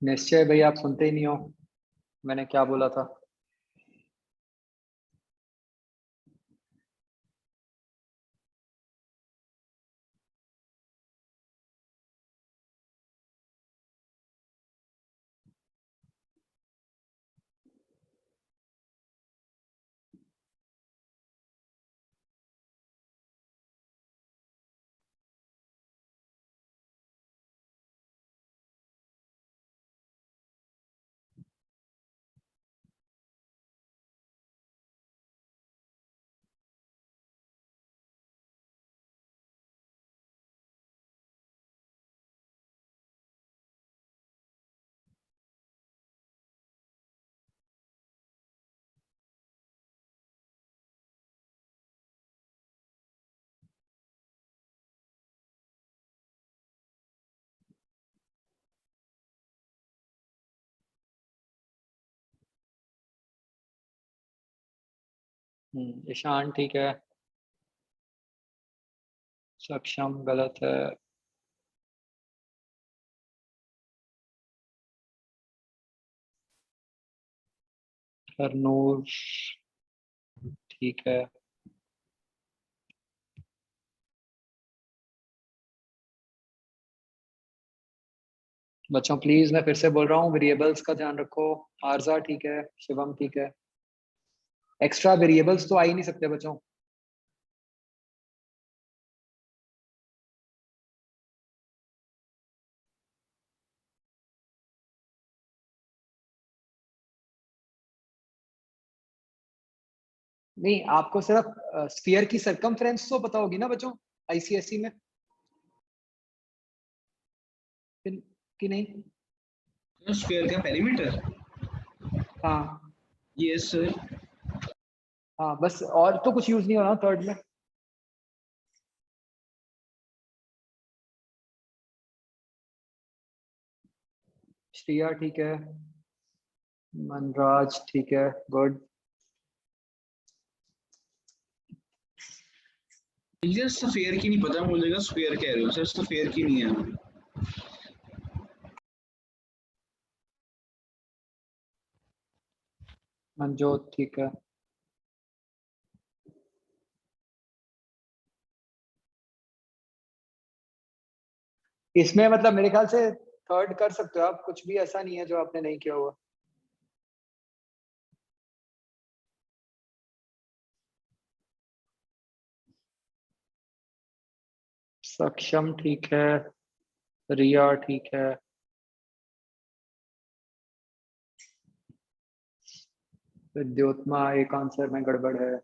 Speaker 5: निश्चय भाई आप सुनते ही नहीं हो, मैंने क्या बोला था। ईशान ठीक है, सक्षम गलत है, हरनूर ठीक है, बच्चों प्लीज मैं फिर से बोल रहा हूँ वेरिएबल्स का ध्यान रखो। आरजा ठीक है, शिवम ठीक है, एक्स्ट्रा वेरिएबल्स तो आ ही नहीं सकते बच्चों। नहीं आपको सिर्फ स्फीयर की सरकमफ्रेंस तो पता होगी ना बच्चों आईसीएसई में कि नहीं।
Speaker 3: स्क्वायर का पेरीमीटर,
Speaker 5: हाँ
Speaker 3: यस सर।
Speaker 5: हाँ बस, और तो कुछ यूज नहीं हो रहा थर्ड में। श्रिया ठीक है, मनराज ठीक है, गुड।
Speaker 3: सर स्फीयर की नहीं पता मुझे, स्क्वायर कह रहे हो सर, स्फीयर की नहीं है।
Speaker 5: मनजोत ठीक है, इसमें मतलब मेरे ख्याल से थर्ड कर सकते हो आप, कुछ भी ऐसा नहीं है जो आपने नहीं किया हुआ। सक्षम ठीक है, रिया ठीक है, विद्योत्मा एक आंसर में गड़बड़ है,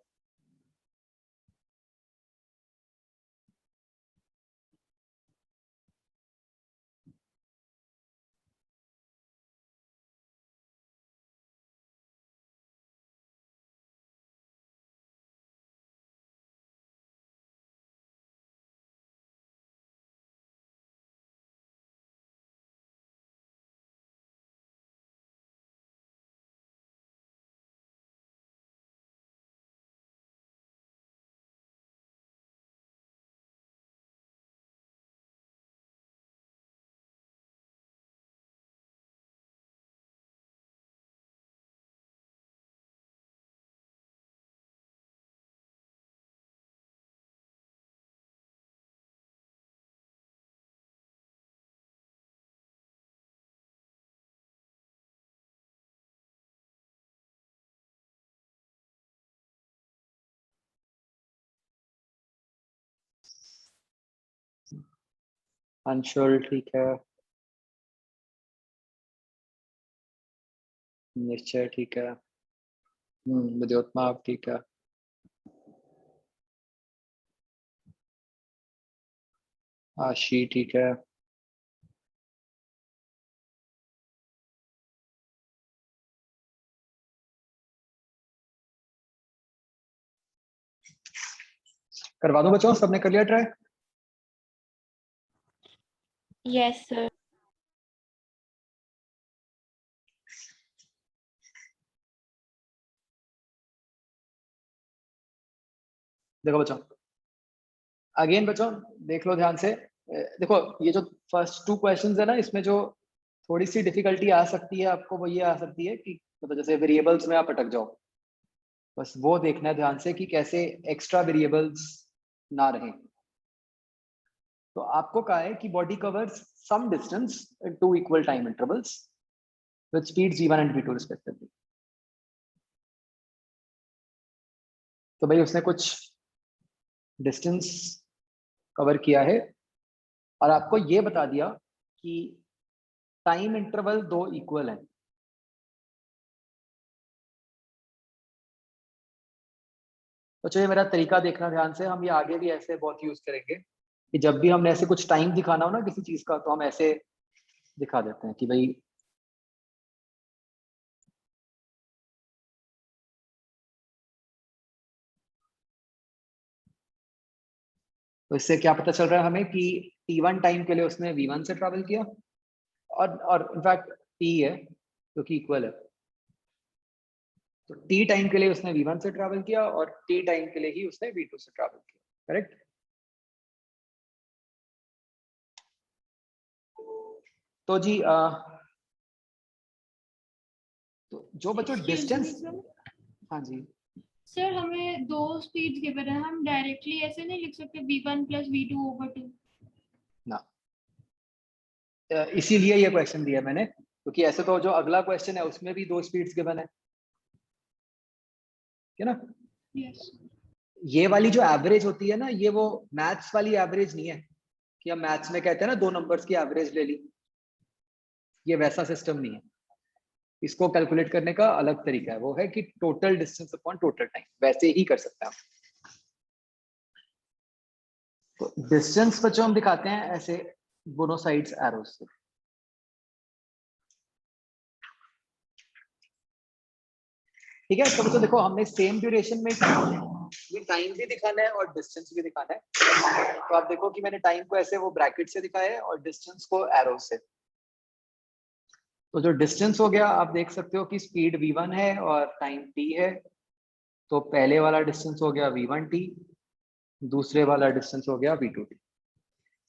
Speaker 5: अंशुल ठीक है, निश्चय ठीक है, विद्योत्मा आप ठीक है, आशी ठीक है, करवा दूं बच्चों, सबने कर लिया ट्राई।
Speaker 2: Yes sir.
Speaker 5: देखो बच्चों, अगेन बच्चों देख लो ध्यान से, देखो ये जो फर्स्ट टू क्वेश्चंस है ना, इसमें जो थोड़ी सी डिफिकल्टी आ सकती है आपको, वो ये आ सकती है कि मतलब जैसे वेरिएबल्स में आप अटक जाओ, बस वो देखना है ध्यान से कि कैसे एक्स्ट्रा वेरिएबल्स ना रहें। तो आपको कहा है कि body covers some distance in 2 equal time intervals with speed v1 and v2 respectively. तो भाई उसने कुछ डिस्टेंस कवर किया है और आपको ये बता दिया कि टाइम इंटरवल 2 इक्वल है। तो चलिए मेरा तरीका देखना ध्यान से, हम ये आगे भी ऐसे बहुत यूज करेंगे कि जब भी हमने ऐसे कुछ टाइम दिखाना हो ना किसी चीज का, तो हम ऐसे दिखा देते हैं कि भाई तो इससे क्या पता चल रहा है हमें कि t1 टाइम के लिए उसने v1 से ट्रैवल किया और इनफैक्ट t है क्योंकि इक्वल है, तो t टाइम के लिए उसने v1 से ट्रैवल किया और t टाइम के लिए ही उसने v2 से ट्रैवल किया, करेक्ट। तो जी तो जो बच्चों डिस्टेंस, हाँ जी
Speaker 2: सर हमें 2 स्पीड गिवन है, हम डायरेक्टली ऐसे नहीं लिख सकते v1 + v2/2
Speaker 5: ना, इसीलिए ये क्वेश्चन दिया मैंने, क्योंकि ऐसे तो जो अगला क्वेश्चन है उसमें भी 2 स्पीड्स गिवन है ना।
Speaker 2: यस
Speaker 5: ये वाली जो एवरेज होती है ना, ये वो मैथ्स वाली एवरेज नहीं है कि हम मैथ्स में कहते हैं ना 2 नंबर्स की एवरेज ले ली, ये वैसा सिस्टम नहीं है। इसको कैलकुलेट करने का अलग तरीका है, वो है कि total distance upon total time, वैसे ही कर सकते हैं हम। तो डिस्टेंस बच्चों हम दिखाते हैं ऐसे दोनों साइड्स एरोस से। ठीक है, तो बच्चों देखो हमने सेम ड्यूरेशन में ये टाइम भी दिखाना है और डिस्टेंस भी दिखाना है। तो आप देखो कि मैंने टाइम को ऐसे वो ब्रैकेट से दिखाया है और डिस्टेंस को एरो से। तो जो डिस्टेंस हो गया आप देख सकते हो कि स्पीड v1 है और टाइम t है, तो पहले वाला डिस्टेंस हो गया v1t, दूसरे वाला डिस्टेंस हो गया v2t।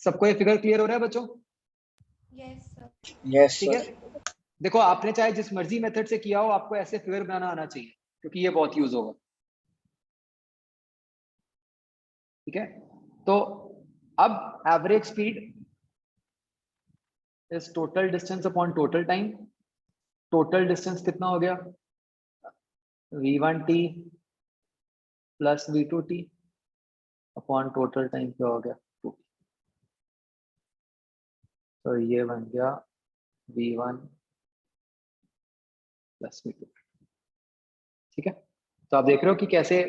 Speaker 5: सबको ये फिगर क्लियर हो रहा है बच्चों?
Speaker 2: Yes sir.
Speaker 3: यस
Speaker 5: ठीक है, देखो आपने चाहे जिस मर्जी मेथड से किया हो, आपको ऐसे फिगर बनाना आना चाहिए क्योंकि ये बहुत यूज होगा। ठीक है, तो अब average speed is total distance upon total time. Total distance कितना हो गया? v1t plus v2t upon total time क्या हो गया? 2। तो ये बन गया v1 प्लस v2। ठीक है, तो आप देख रहे हो कि कैसे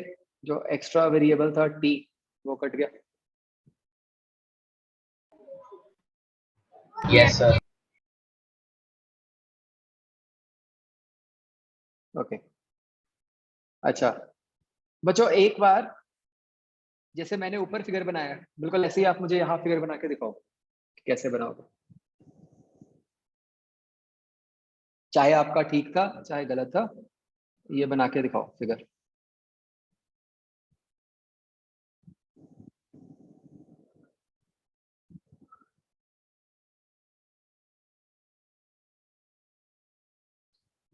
Speaker 5: जो एक्स्ट्रा वेरिएबल था t वो कट गया।
Speaker 3: Yes sir.
Speaker 5: ओके अच्छा बच्चों, एक बार जैसे मैंने ऊपर फिगर बनाया बिल्कुल ऐसे ही आप मुझे यहाँ फिगर बना के दिखाओ कि कैसे बनाओगे। चाहे आपका ठीक था चाहे गलत था, ये बना के दिखाओ फिगर।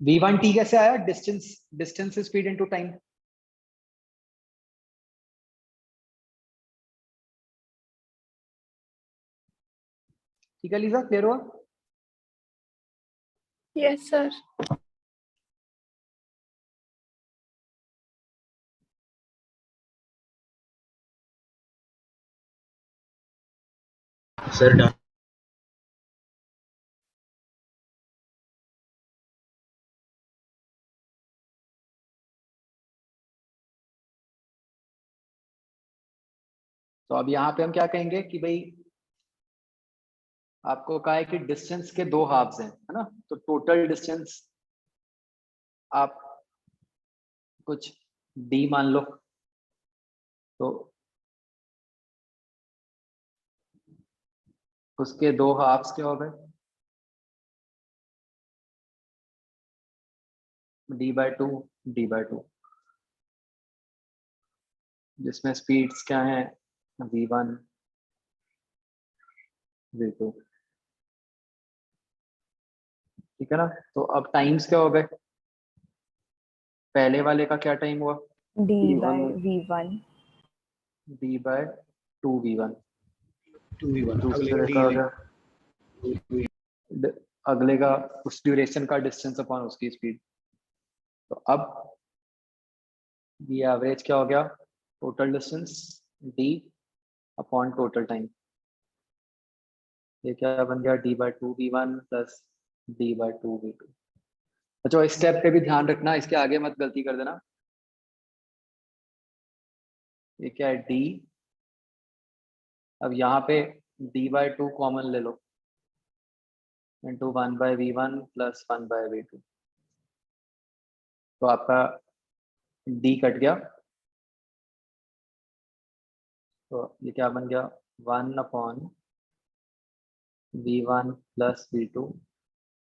Speaker 5: v1t कैसे आया? Distance speed into time. ठीक है लीजा, क्लियर हुआ?
Speaker 8: Yes sir.
Speaker 3: Sir done.
Speaker 5: तो अब यहाँ पे हम क्या कहेंगे कि भाई आपको कहा है कि डिस्टेंस के 2 हाफ्स हैं, है ना। तो टोटल डिस्टेंस आप कुछ d मान लो, तो उसके 2 हाफ्स क्या हो गए? d/2 d/2, जिसमें स्पीड्स क्या है? v1 v2। ठीक है ना। तो अब टाइम्स क्या हो गए, पहले वाले का क्या टाइम हुआ,
Speaker 9: D by V1.
Speaker 5: d by 2v1,
Speaker 3: 2v1
Speaker 5: दूसरे का हो गया अगले का उस ड्यूरेशन का डिस्टेंस अपॉन उसकी स्पीड। तो अब ये एवरेज क्या हो गया, total distance d upon total time. ये क्या बन गया, d by 2v1 plus d by 2v2। अच्छा इस स्टेप पे भी ध्यान रखना, इसके आगे मत गलती कर देना। ये क्या है d, अब यहाँ पे d बाय 2 कॉमन ले लो into 1 by v1 plus 1 by v2। तो आपका d कट गया, तो ये क्या बन गया 1 upon v1 plus v2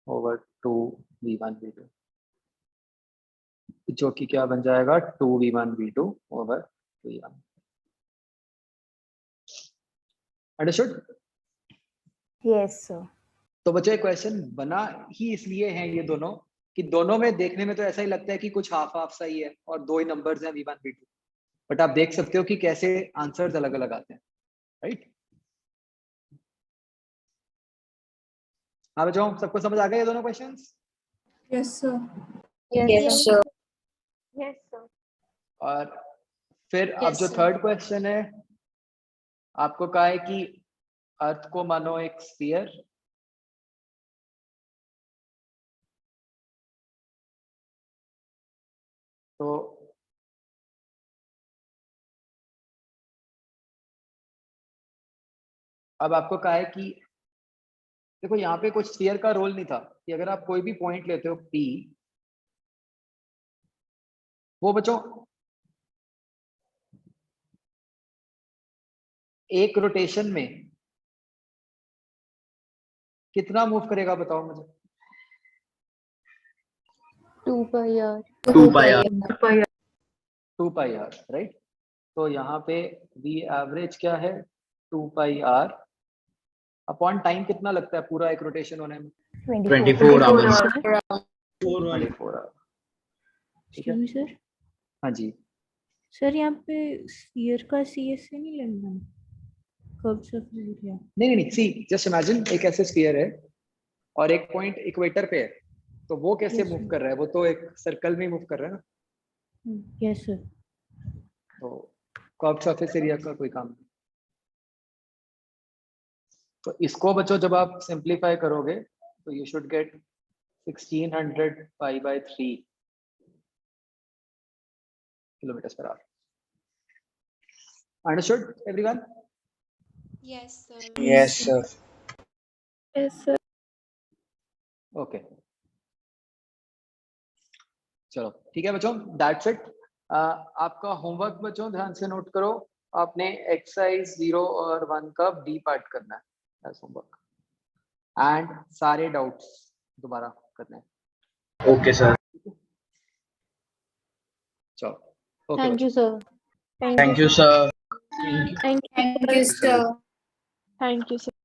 Speaker 5: over 2 v1 v2, जो कि क्या बन जाएगा 2 v1 v2 over v1। Understood?
Speaker 9: Yes, sir.
Speaker 5: तो बच्चों ये क्वेश्चन बना ही इसलिए है ये दोनों, कि दोनों में देखने में तो ऐसा ही लगता है कि कुछ हाफ हाफ सा ही है और दो ही नंबर्स हैं v1 v2, बट आप देख सकते हो कि कैसे आंसर्स अलग अलग आते हैं, राइट? हाँ बच्चों सबको समझ आ गया ये दोनों questions?
Speaker 2: Yes, sir.
Speaker 7: Yes, sir.
Speaker 4: Yes, sir.
Speaker 5: और फिर अब
Speaker 7: Yes,
Speaker 5: जो
Speaker 7: sir.
Speaker 5: थर्ड क्वेश्चन है, आपको कहा है कि अर्थ को मानो एक स्फीयर, तो अब आपको कहा है कि देखो यहाँ पे कुछ स्फीयर का रोल नहीं था, कि अगर आप कोई भी पॉइंट लेते हो P, वो बच्चों एक रोटेशन में कितना मूव करेगा बताओ मुझे?
Speaker 4: 2 pi r.
Speaker 10: 2 pi r.
Speaker 5: 2 pi r, right? तो यहाँ पे v एवरेज क्या है 2 pi r अपॉन टाइम कितना लगता है पूरा एक रोटेशन होने में?
Speaker 10: 24 hours.
Speaker 5: 24 आवर। ठीक है
Speaker 6: सर
Speaker 5: हाँ जी,
Speaker 6: सर यहाँ पे स्फीयर का CS से नहीं लेना, कर्व सरफेस एरिया।
Speaker 5: नहीं नहीं सी जस्ट इमेजिन एक ऐसे स्फीयर है और एक पॉइंट इक्वेटर पे है, तो वो कैसे
Speaker 6: Yes,
Speaker 5: मूव
Speaker 6: sir.
Speaker 5: कर रहा है, वो तो एक सर्कल में मूव कर रहा है ना,
Speaker 6: यस सर।
Speaker 5: तो कर्व सरफेस एरिया का कोई काम नहीं। तो इसको बच्चों जब आप सिंप्लीफाई करोगे तो you should get 1600 pi by 3 kilometre per our. Understood everyone?
Speaker 7: Yes, sir.
Speaker 10: Yes, sir.
Speaker 8: Yes, sir.
Speaker 5: Okay चलो ठीक है बच्चों, दैट्स इट। आपका होमवर्क बच्चों ध्यान से नोट करो, आपने एक्सरसाइज 0 और 1 का डी पार्ट करना है एज होमवर्क, एंड सारे डाउट्स दोबारा करने हैं।
Speaker 10: Okay, sir.
Speaker 5: चलो okay
Speaker 4: Thank you, sir.
Speaker 10: Thank you, sir.
Speaker 2: Thank you,
Speaker 7: Thank you, sir.
Speaker 8: Thank you, sir.